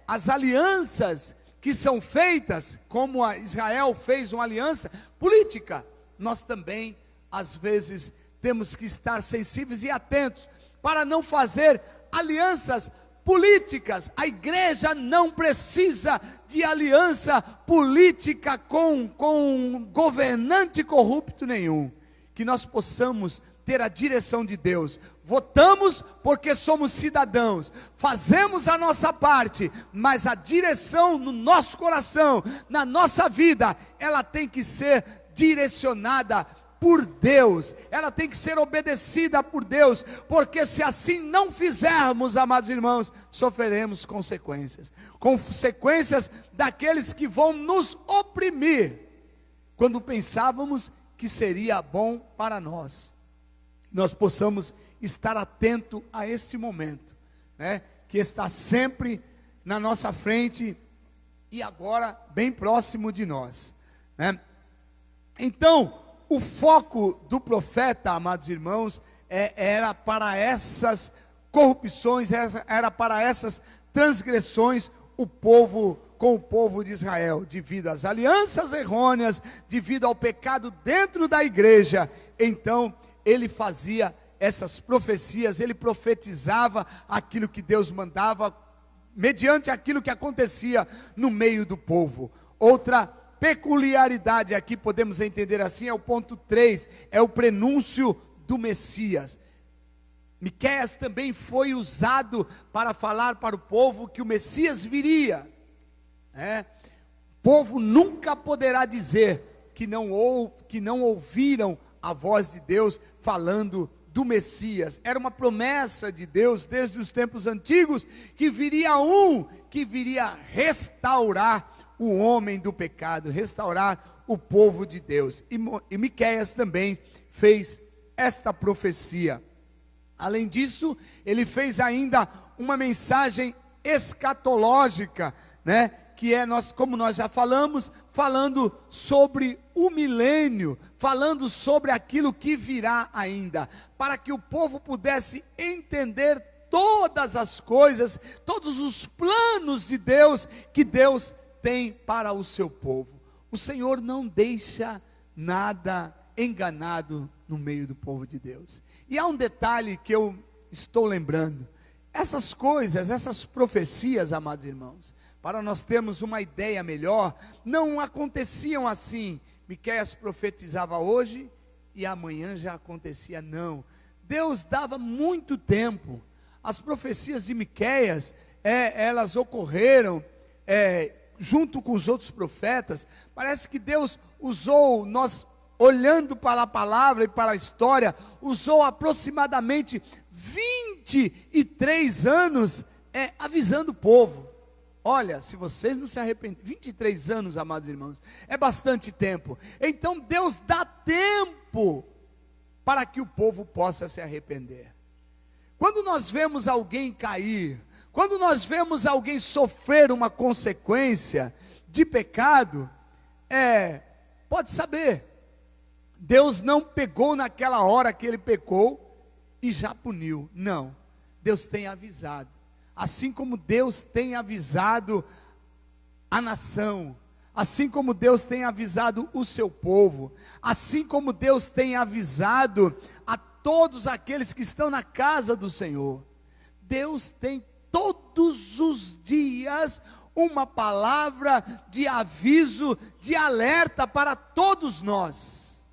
as alianças que são feitas, como a Israel fez uma aliança política. Nós também, às vezes, temos que estar sensíveis e atentos, para não fazer alianças políticas. A igreja não precisa de aliança política com governante corrupto nenhum. Que nós possamos ter a direção de Deus. Votamos porque somos cidadãos, fazemos a nossa parte, mas a direção no nosso coração, na nossa vida, ela tem que ser direcionada por Deus, ela tem que ser obedecida por Deus, porque se assim não fizermos, amados irmãos, sofreremos consequências daqueles que vão nos oprimir, quando pensávamos que seria bom para nós. Nós possamos estar atento a este momento, que está sempre na nossa frente e agora bem próximo de nós, Então, o foco do profeta, amados irmãos, era para essas corrupções, era para essas transgressões com o povo de Israel, devido às alianças errôneas, devido ao pecado dentro da igreja. Então ele fazia essas profecias, ele profetizava aquilo que Deus mandava, mediante aquilo que acontecia no meio do povo. Outra peculiaridade aqui, podemos entender assim, é o ponto 3, é o prenúncio do Messias. Miqueias também foi usado para falar para o povo que o Messias viria. O povo nunca poderá dizer que não ouviram a voz de Deus falando do Messias. Era uma promessa de Deus desde os tempos antigos, que viria um que viria restaurar o homem do pecado, restaurar o povo de Deus. E Miqueias também fez esta profecia. Além disso, ele fez ainda uma mensagem escatológica, que é, como nós já falamos, falando sobre o milênio, falando sobre aquilo que virá ainda, para que o povo pudesse entender todas as coisas, todos os planos de Deus, que Deus tem para o seu povo. O Senhor não deixa nada enganado no meio do povo de Deus. E há um detalhe que eu estou lembrando: essas coisas, essas profecias, amados irmãos, para nós termos uma ideia melhor, não aconteciam assim. Miqueias profetizava hoje e amanhã já acontecia, não. Deus dava muito tempo. As profecias de Miqueias, elas ocorreram junto com os outros profetas. Parece que Deus usou, nós olhando para a palavra e para a história, usou aproximadamente 23 anos avisando o povo. Olha, se vocês não se arrependerem, 23 anos, amados irmãos, é bastante tempo. Então Deus dá tempo para que o povo possa se arrepender. Quando nós vemos alguém cair, quando nós vemos alguém sofrer uma consequência de pecado, pode saber, Deus não pegou naquela hora que ele pecou e já puniu. Não, Deus tem avisado. Assim como Deus tem avisado a nação, assim como Deus tem avisado o seu povo, assim como Deus tem avisado a todos aqueles que estão na casa do Senhor, Deus tem todos os dias uma palavra de aviso, de alerta para todos nós,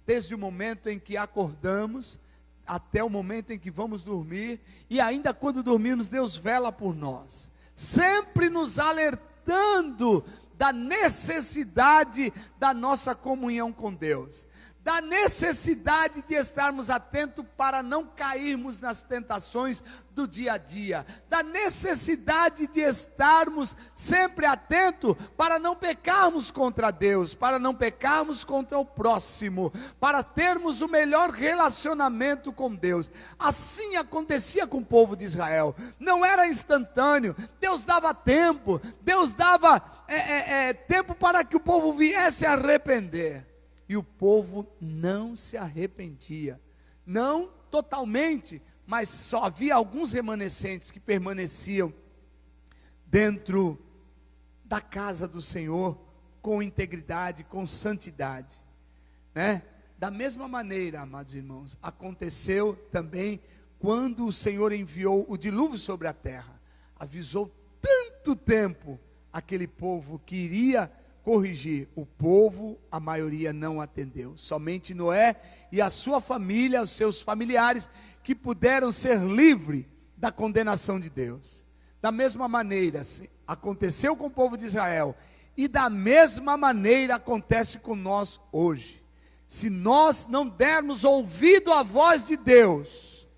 desde o momento em que acordamos, até o momento em que vamos dormir, e ainda quando dormirmos, Deus vela por nós, sempre nos alertando da necessidade da nossa comunhão com Deus, da necessidade de estarmos atentos para não cairmos nas tentações do dia a dia, da necessidade de estarmos sempre atentos para não pecarmos contra Deus, para não pecarmos contra o próximo, para termos o melhor relacionamento com Deus. Assim acontecia com o povo de Israel, não era instantâneo, Deus dava tempo, Deus dava tempo para que o povo viesse a arrepender. E o povo não se arrependia, não totalmente, mas só havia alguns remanescentes que permaneciam dentro da casa do Senhor, com integridade, com santidade, Da mesma maneira, amados irmãos, aconteceu também quando o Senhor enviou o dilúvio sobre a terra, avisou tanto tempo aquele povo que iria corrigir. O povo, a maioria não atendeu, somente Noé e a sua família, os seus familiares, que puderam ser livres da condenação de Deus. Da mesma maneira, aconteceu com o povo de Israel, e da mesma maneira acontece com nós hoje. Se nós não dermos ouvido à voz de Deus,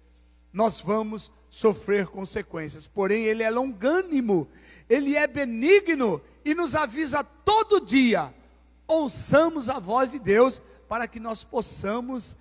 nós vamos sofrer consequências. Porém, Ele é longânimo, Ele é benigno, e nos avisa todo dia. Ouçamos a voz de Deus, para que nós possamos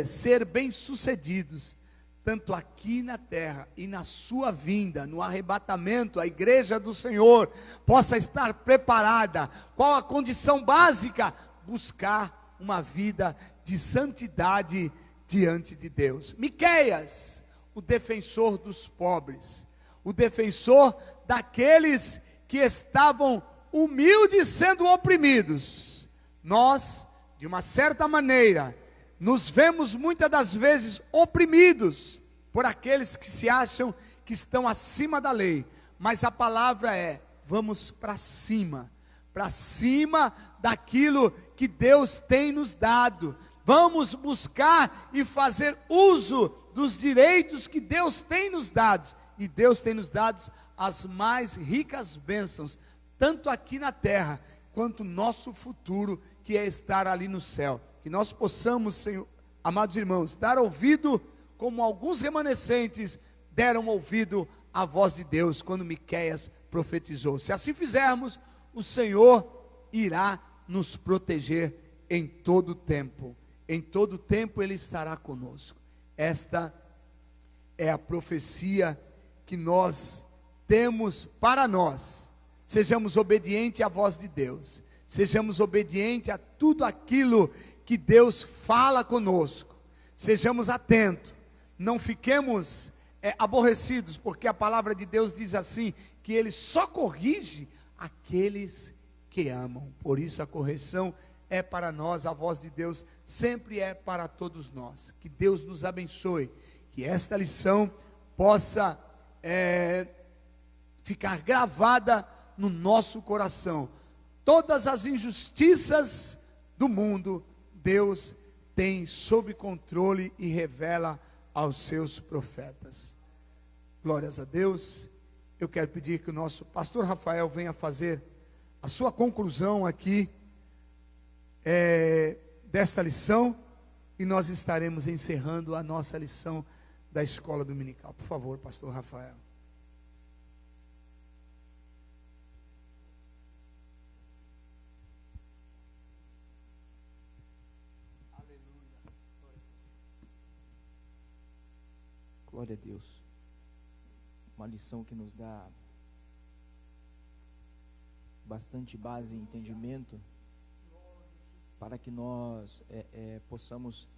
ser bem-sucedidos, tanto aqui na terra e na sua vinda, no arrebatamento. A igreja do Senhor possa estar preparada. Qual a condição básica? Buscar uma vida de santidade diante de Deus. Miqueias, o defensor dos pobres, o defensor daqueles que estavam humildes sendo oprimidos. Nós, de uma certa maneira, nos vemos muitas das vezes oprimidos por aqueles que se acham que estão acima da lei, mas a palavra vamos para cima daquilo que Deus tem nos dado. Vamos buscar e fazer uso dos direitos que Deus tem nos dado, e Deus tem nos dado as mais ricas bênçãos, tanto aqui na terra, quanto nosso futuro, que é estar ali no céu. Que nós possamos, Senhor, amados irmãos, dar ouvido, como alguns remanescentes deram ouvido à voz de Deus, quando Miqueias profetizou. Se assim fizermos, o Senhor irá nos proteger em todo tempo. Em todo tempo Ele estará conosco. Esta é a profecia que nós temos para nós. Sejamos obedientes à voz de Deus. Sejamos obedientes a tudo aquilo que Deus fala conosco. Sejamos atentos. Não fiquemos aborrecidos, porque a palavra de Deus diz assim, que Ele só corrige aqueles que amam. Por isso a correção é para nós, a voz de Deus sempre é para todos nós. Que Deus nos abençoe, que esta lição possa ficar gravada no nosso coração. Todas as injustiças do mundo, Deus tem sob controle e revela aos seus profetas. Glórias a Deus. Eu quero pedir que o nosso pastor Rafael venha fazer a sua conclusão aqui desta lição, e nós estaremos encerrando a nossa lição da escola dominical. Por favor, pastor Rafael. Glória a Deus. Uma lição que nos dá bastante base e entendimento para que nós possamos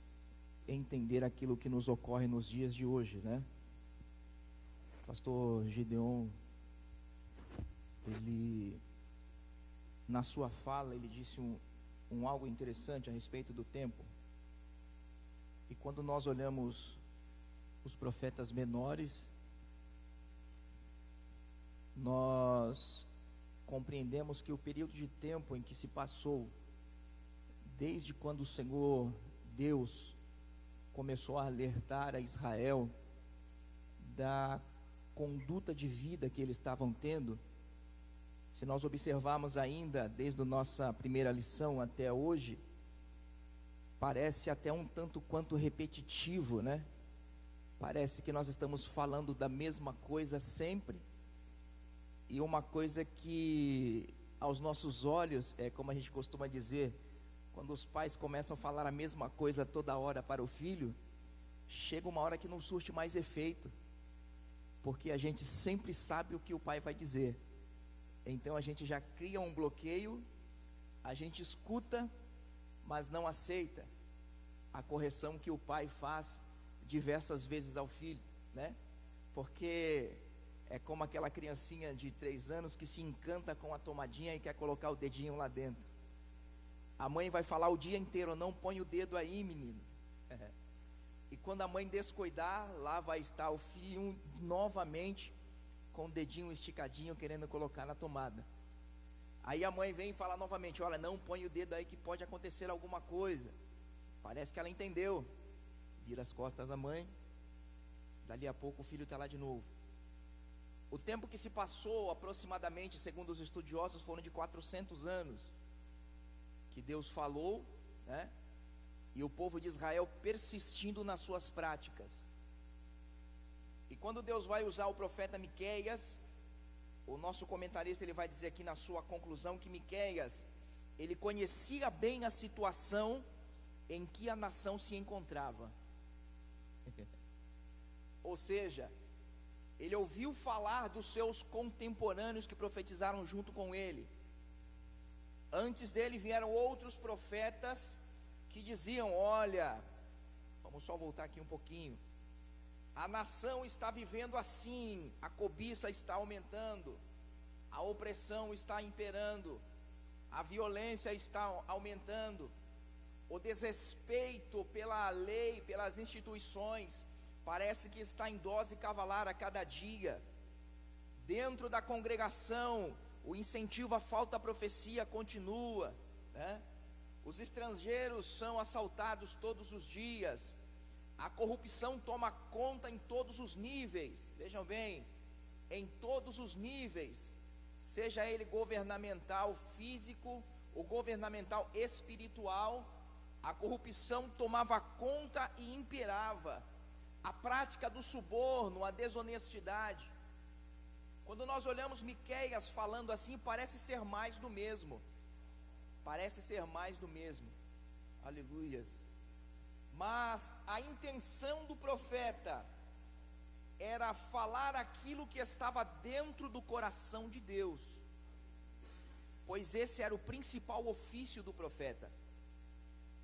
entender aquilo que nos ocorre nos dias de hoje, né? Pastor Gideon, ele, na sua fala, ele disse um algo interessante a respeito do tempo. E quando nós olhamos os profetas menores, nós compreendemos que o período de tempo em que se passou, desde quando o Senhor Deus começou a alertar a Israel da conduta de vida que eles estavam tendo, se nós observarmos ainda desde a nossa primeira lição até hoje, parece até um tanto quanto repetitivo, né? Parece que nós estamos falando da mesma coisa sempre, e uma coisa que aos nossos olhos, como a gente costuma dizer, quando os pais começam a falar a mesma coisa toda hora para o filho, chega uma hora que não surte mais efeito, porque a gente sempre sabe o que o pai vai dizer. Então a gente já cria um bloqueio, a gente escuta, mas não aceita a correção que o pai faz diversas vezes ao filho, né? Porque é como aquela criancinha de 3 anos que se encanta com a tomadinha e quer colocar o dedinho lá dentro. A mãe vai falar o dia inteiro: não põe o dedo aí, menino. E quando a mãe descuidar, lá vai estar o filho novamente com o dedinho esticadinho querendo colocar na tomada. Aí a mãe vem e fala novamente: olha, não põe o dedo aí que pode acontecer alguma coisa. Parece que ela entendeu. Vira as costas à mãe, dali a pouco o filho está lá de novo. O tempo que se passou, aproximadamente, segundo os estudiosos, foram de 400 anos, que Deus falou, né? E o povo de Israel persistindo nas suas práticas. E quando Deus vai usar o profeta Miqueias, o nosso comentarista ele vai dizer aqui na sua conclusão que Miqueias, ele conhecia bem a situação em que a nação se encontrava. Ou seja, ele ouviu falar dos seus contemporâneos que profetizaram junto com ele. Antes dele vieram outros profetas que diziam: olha, vamos só voltar aqui um pouquinho, a nação está vivendo assim, a cobiça está aumentando, a opressão está imperando, a violência está aumentando, o desrespeito pela lei, pelas instituições, parece que está em dose cavalar a cada dia. Dentro da congregação, o incentivo à falta profecia continua, né? Os estrangeiros são assaltados todos os dias, a corrupção toma conta em todos os níveis. Vejam bem, em todos os níveis, seja ele governamental, físico, ou governamental espiritual, a corrupção tomava conta e imperava. A prática do suborno, a desonestidade. Quando nós olhamos Miqueias falando assim, parece ser mais do mesmo. Parece ser mais do mesmo. Aleluias. Mas a intenção do profeta era falar aquilo que estava dentro do coração de Deus, pois esse era o principal ofício do profeta.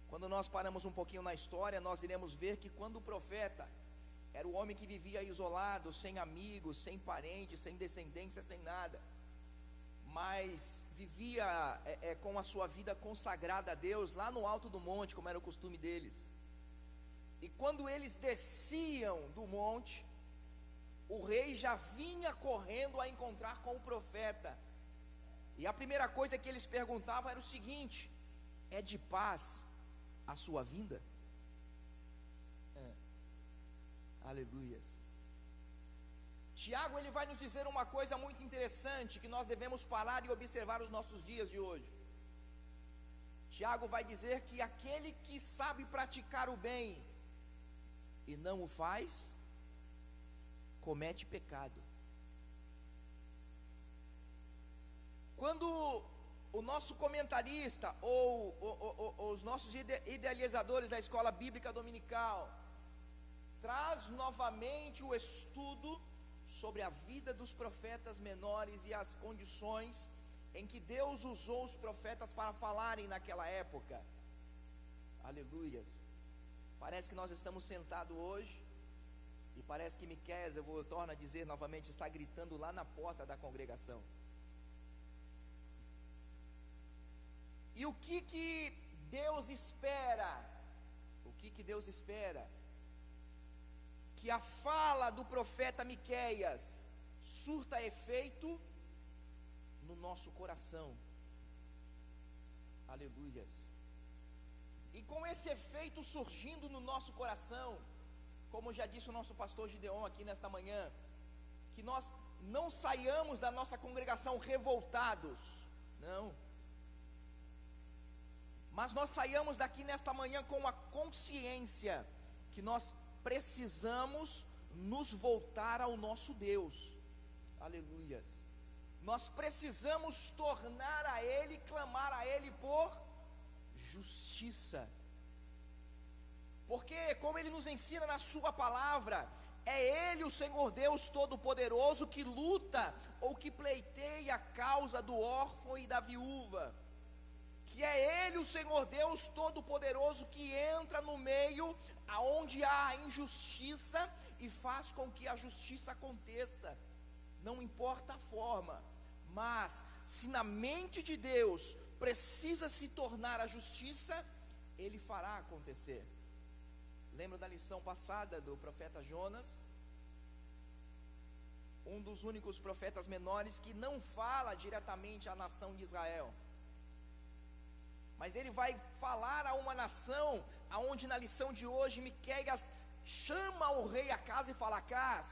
Quando nós paramos um pouquinho na história, nós iremos ver que quando o profeta era o homem que vivia isolado, sem amigos, sem parentes, sem descendência, sem nada, mas vivia com a sua vida consagrada a Deus, lá no alto do monte, como era o costume deles. E quando eles desciam do monte, o rei já vinha correndo a encontrar com o profeta. E a primeira coisa que eles perguntavam era o seguinte: é de paz a sua vinda? Aleluias. Tiago, ele vai nos dizer uma coisa muito interessante, que nós devemos parar e observar os nossos dias de hoje. Tiago vai dizer que aquele que sabe praticar o bem e não o faz, comete pecado. Quando o nosso comentarista ou os nossos idealizadores da escola bíblica dominical traz novamente o estudo sobre a vida dos profetas menores e as condições em que Deus usou os profetas para falarem naquela época. Aleluias. Parece que nós estamos sentados hoje e parece que Miqueias, eu torno a dizer novamente, está gritando lá na porta da congregação. E o que Deus espera? O que Deus espera? Que a fala do profeta Miqueias surta efeito no nosso coração. Aleluias. E com esse efeito surgindo no nosso coração, como já disse o nosso pastor Gideon aqui nesta manhã, que nós não saiamos da nossa congregação revoltados, não, mas nós saiamos daqui nesta manhã com a consciência que nós precisamos nos voltar ao nosso Deus. Aleluias. Nós precisamos tornar a Ele, clamar a Ele por justiça. Porque, como Ele nos ensina na sua palavra, é Ele, o Senhor Deus Todo-Poderoso, que luta ou que pleiteia a causa do órfão e da viúva. Que é Ele, o Senhor Deus Todo-Poderoso, que entra no meio aonde há injustiça e faz com que a justiça aconteça. Não importa a forma, mas se na mente de Deus precisa se tornar a justiça, Ele fará acontecer. Lembro da lição passada do profeta Jonas, um dos únicos profetas menores que não fala diretamente à nação de Israel, mas ele vai falar a uma nação, aonde na lição de hoje Miqueias chama o rei Acaz e fala: Acaz,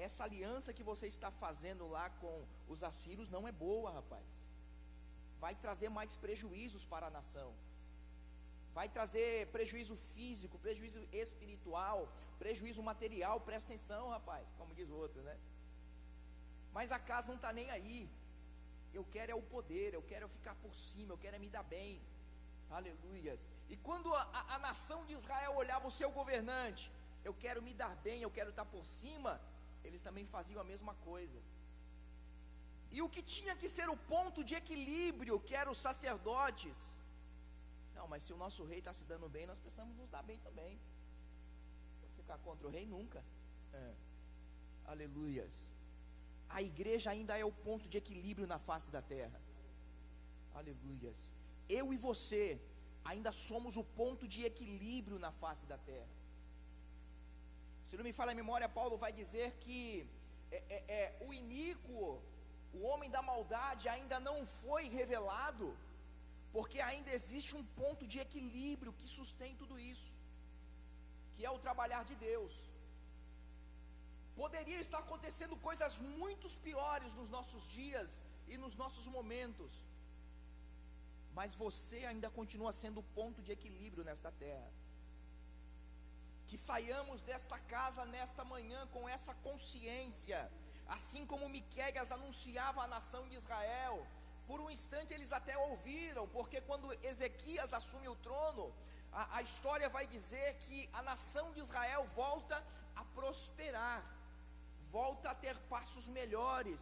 essa aliança que você está fazendo lá com os assírios não é boa, rapaz. Vai trazer mais prejuízos para a nação. Vai trazer prejuízo físico, prejuízo espiritual, prejuízo material. Presta atenção, rapaz, como diz o outro, né? Mas Acaz não está nem aí. Eu quero é o poder, eu quero ficar por cima, eu quero é me dar bem. Aleluias. E quando a nação de Israel olhava o seu governante, eu quero me dar bem, eu quero estar por cima, eles também faziam a mesma coisa. E o que tinha que ser o ponto de equilíbrio, que eram os sacerdotes, não, mas se o nosso rei está se dando bem, nós precisamos nos dar bem também. Vou ficar contra o rei nunca. Aleluias. A igreja ainda é o ponto de equilíbrio na face da terra. Aleluias. Eu e você ainda somos o ponto de equilíbrio na face da terra. Se não me falha a memória, Paulo vai dizer que o iníquo, o homem da maldade ainda não foi revelado, porque ainda existe um ponto de equilíbrio que sustém tudo isso, que é o trabalhar de Deus. Poderia estar acontecendo coisas muito piores nos nossos dias e nos nossos momentos, mas você ainda continua sendo o ponto de equilíbrio nesta terra. Que saiamos desta casa nesta manhã com essa consciência, assim como Miqueias anunciava à nação de Israel. Por um instante eles até ouviram, porque quando Ezequias assume o trono, a história vai dizer que a nação de Israel volta a prosperar, volta a ter passos melhores,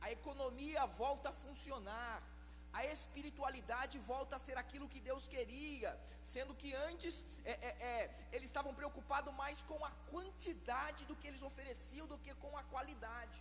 a economia volta a funcionar, a espiritualidade volta a ser aquilo que Deus queria, sendo que antes eles estavam preocupados mais com a quantidade do que eles ofereciam do que com a qualidade.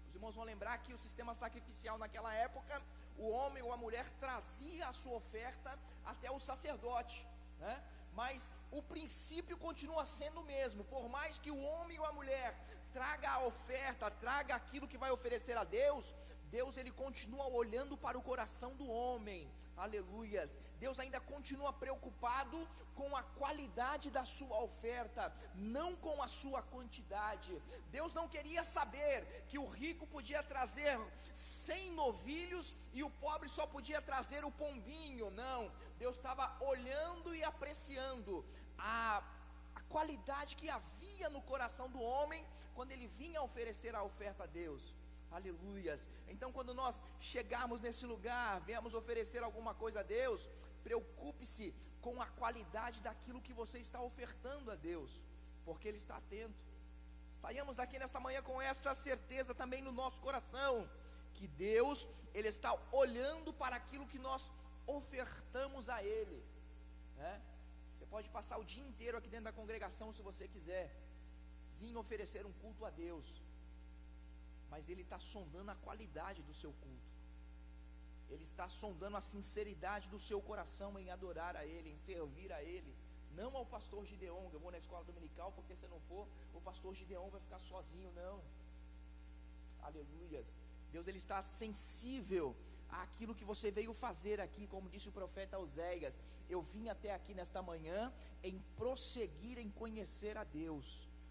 Os irmãos vão lembrar que o sistema sacrificial naquela época, o homem ou a mulher trazia a sua oferta até o sacerdote, né? Mas o princípio continua sendo o mesmo. Por mais que o homem ou a mulher traga a oferta, traga aquilo que vai oferecer a Deus, Deus ele continua olhando para o coração do homem. Aleluias. Deus ainda continua preocupado com a qualidade da sua oferta, não com a sua quantidade. Deus não queria saber que o rico podia trazer 100 novilhos e o pobre só podia trazer o pombinho. Não, Deus estava olhando e apreciando a qualidade que havia no coração do homem quando ele vinha oferecer a oferta a Deus. Aleluias. Então quando nós chegarmos nesse lugar, viemos oferecer alguma coisa a Deus, preocupe-se com a qualidade daquilo que você está ofertando a Deus, porque Ele está atento. Saiamos daqui nesta manhã com essa certeza também no nosso coração, que Deus, Ele está olhando para aquilo que nós ofertamos a Ele, né? Você pode passar o dia inteiro aqui dentro da congregação se você quiser, vir oferecer um culto a Deus, mas Ele está sondando a qualidade do seu culto, Ele está sondando a sinceridade do seu coração em adorar a Ele, em servir a Ele, não ao pastor Gideon, que eu vou na escola dominical, porque se não for, o pastor Gideon vai ficar sozinho, não. Aleluias. Deus ele está sensível àquilo que você veio fazer aqui, como disse o profeta Oséias, eu vim até aqui nesta manhã em prosseguir em conhecer a Deus.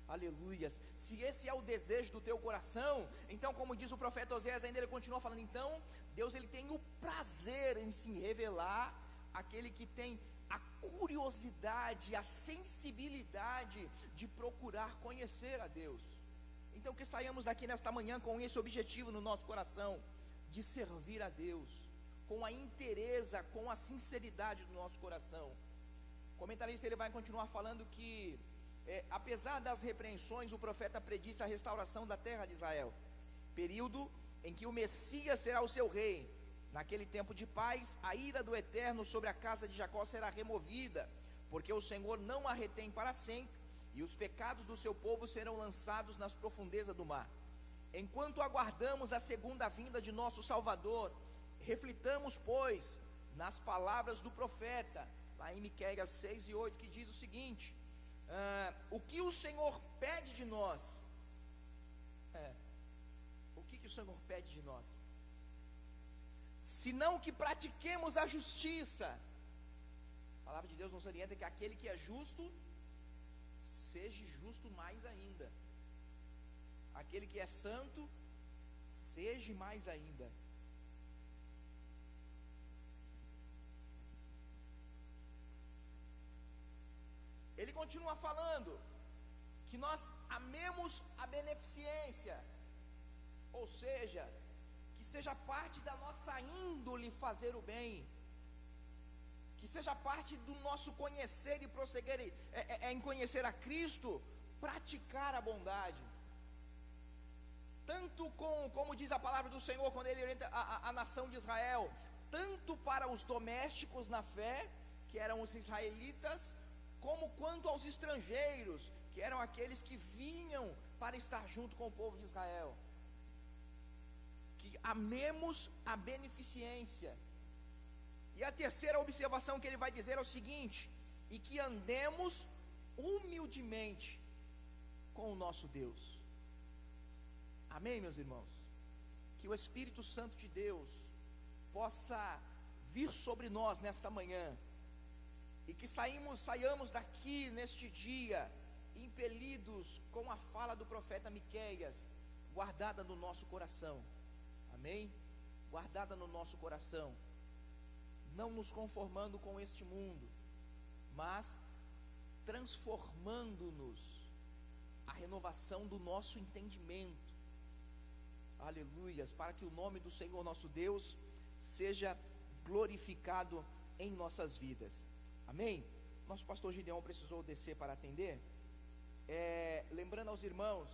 Aleluias. Se esse é o desejo do teu coração, então como diz o profeta Oséias, ainda ele continua falando, então Deus ele tem o prazer em se revelar aquele que tem a curiosidade, a sensibilidade de procurar conhecer a Deus. Então que saiamos daqui nesta manhã com esse objetivo no nosso coração, de servir a Deus, com a inteireza, com a sinceridade do nosso coração. O comentarista ele vai continuar falando que apesar das repreensões, o profeta predisse a restauração da terra de Israel, período em que o Messias será o seu rei. Naquele tempo de paz, a ira do Eterno sobre a casa de Jacó será removida, porque o Senhor não a retém para sempre, e os pecados do seu povo serão lançados nas profundezas do mar. Enquanto aguardamos a segunda vinda de nosso Salvador, reflitamos, pois, nas palavras do profeta, lá em Miqueias 6 e 8, que diz o seguinte: o que o Senhor pede de nós? O que o Senhor pede de nós? Senão que pratiquemos a justiça. A palavra de Deus nos orienta que aquele que é justo, seja justo mais ainda. Aquele que é santo, seja mais ainda. Ele continua falando que nós amemos a beneficência, ou seja, que seja parte da nossa índole fazer o bem, que seja parte do nosso conhecer e prosseguir em conhecer a Cristo, praticar a bondade. Tanto como diz a palavra do Senhor, quando Ele orienta a nação de Israel, tanto para os domésticos na fé, que eram os israelitas, como quanto aos estrangeiros, que eram aqueles que vinham para estar junto com o povo de Israel. Que amemos a beneficência. E a terceira observação que ele vai dizer é o seguinte: e que andemos humildemente com o nosso Deus. Amém, meus irmãos? Que o Espírito Santo de Deus possa vir sobre nós nesta manhã, e que saiamos daqui neste dia impelidos com a fala do profeta Miqueias, guardada no nosso coração, amém? Guardada no nosso coração, não nos conformando com este mundo, mas transformando-nos, a renovação do nosso entendimento, aleluias, para que o nome do Senhor nosso Deus seja glorificado em nossas vidas, amém? Nosso pastor Gideon precisou descer para atender, lembrando aos irmãos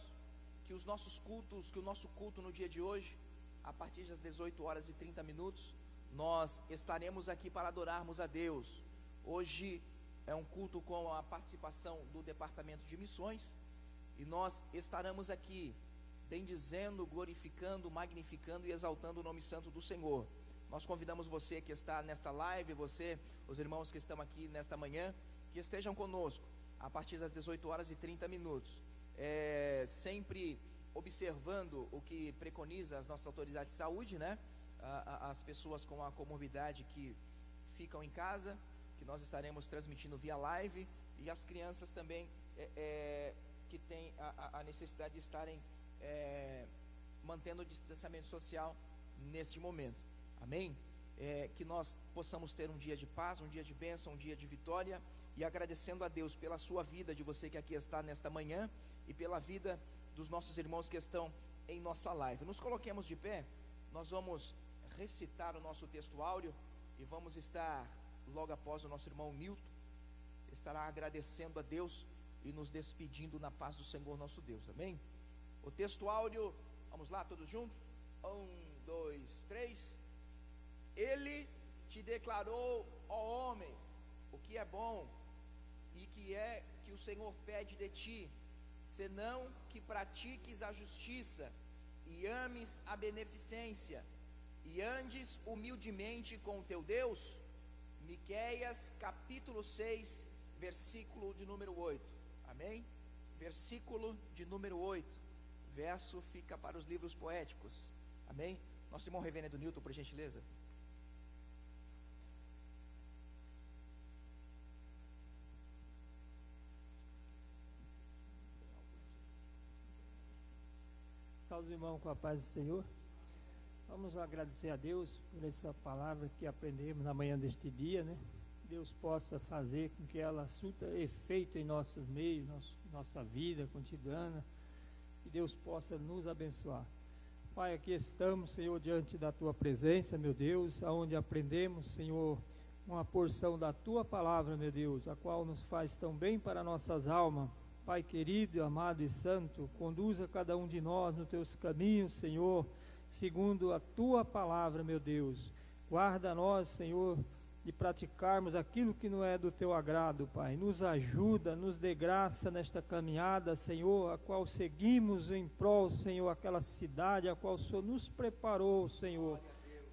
que os nossos cultos, que o nosso culto no dia de hoje, a partir das 18 horas e 30 minutos, nós estaremos aqui para adorarmos a Deus. Hoje é um culto com a participação do Departamento de Missões, e nós estaremos aqui bendizendo, glorificando, magnificando e exaltando o nome santo do Senhor. Nós convidamos você que está nesta live, você, os irmãos que estão aqui nesta manhã, que estejam conosco a partir das 18 horas e 30 minutos, sempre observando o que preconiza as nossas autoridades de saúde, né? As pessoas com a comorbidade que ficam em casa, que nós estaremos transmitindo via live, e as crianças também que têm a necessidade de estarem mantendo o distanciamento social neste momento, amém? Que nós possamos ter um dia de paz, um dia de bênção, um dia de vitória, e agradecendo a Deus pela sua vida, de você que aqui está nesta manhã, e pela vida dos nossos irmãos que estão em nossa live. Nos coloquemos de pé, nós vamos recitar o nosso texto áureo, e vamos estar, logo após o nosso irmão Nilton, estará agradecendo a Deus e nos despedindo na paz do Senhor nosso Deus, amém? O texto áureo, vamos lá todos juntos? 1, 2, 3. Ele te declarou, ó homem, o que é bom, e que é que o Senhor pede de ti, senão que pratiques a justiça, e ames a beneficência, e andes humildemente com o teu Deus. Miqueias capítulo 6, versículo de número 8, amém? Versículo de número 8, verso fica para os livros poéticos, amém? Nosso irmão reverendo Nilton, por gentileza. Salve os irmãos com a paz do Senhor. Vamos agradecer a Deus por essa palavra que aprendemos na manhã deste dia, né? Deus possa fazer com que ela surta efeito em nossos meios, nossa vida cotidiana, e Deus possa nos abençoar. Pai, aqui estamos, Senhor, diante da Tua presença, meu Deus, aonde aprendemos, Senhor, uma porção da Tua palavra, meu Deus, a qual nos faz tão bem para nossas almas. Pai querido, amado e santo, conduza cada um de nós nos Teus caminhos, Senhor, segundo a Tua palavra, meu Deus. Guarda nós, Senhor, de praticarmos aquilo que não é do Teu agrado, Pai. Nos ajuda, nos dê graça nesta caminhada, Senhor, a qual seguimos em prol, Senhor, aquela cidade a qual o Senhor nos preparou, Senhor.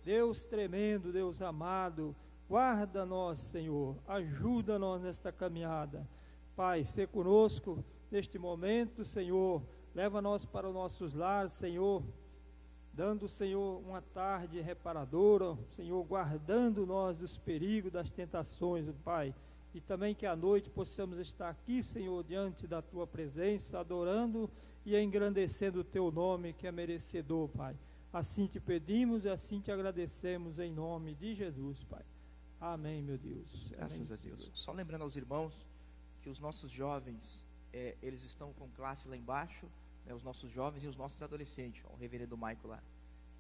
Deus tremendo, Deus amado, guarda nós, Senhor, ajuda nós nesta caminhada. Pai, ser conosco neste momento, Senhor, leva nós para os nossos lares, Senhor, dando, Senhor, uma tarde reparadora, Senhor, guardando nós dos perigos, das tentações, Pai, e também que à noite possamos estar aqui, Senhor, diante da Tua presença, adorando e engrandecendo o Teu nome, que é merecedor, Pai. Assim te pedimos e assim te agradecemos em nome de Jesus, Pai. Amém, meu Deus. Graças Amém, a Deus. Senhor. Só lembrando aos irmãos que os nossos jovens, eles estão com classe lá embaixo, né, os nossos jovens e os nossos adolescentes, ó, o reverendo Maico lá,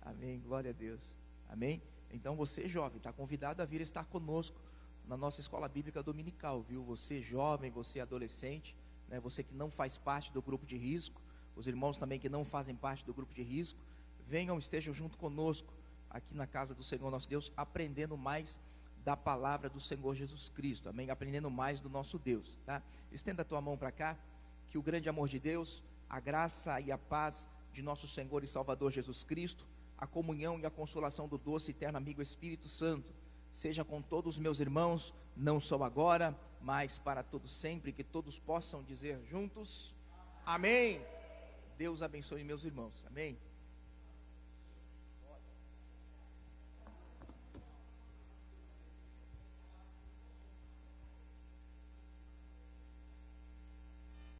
amém, glória a Deus, amém? Então você jovem, está convidado a vir estar conosco na nossa escola bíblica dominical, viu? Você jovem, você adolescente, né, você que não faz parte do grupo de risco, os irmãos também que não fazem parte do grupo de risco, venham, estejam junto conosco, aqui na casa do Senhor nosso Deus, aprendendo mais da palavra do Senhor Jesus Cristo, amém? Aprendendo mais do nosso Deus, tá? Estenda a tua mão para cá, que o grande amor de Deus, a graça e a paz de nosso Senhor e Salvador Jesus Cristo, a comunhão e a consolação do doce e eterno amigo Espírito Santo, seja com todos os meus irmãos, não só agora, mas para todos sempre, que todos possam dizer juntos, amém. Deus abençoe meus irmãos, amém.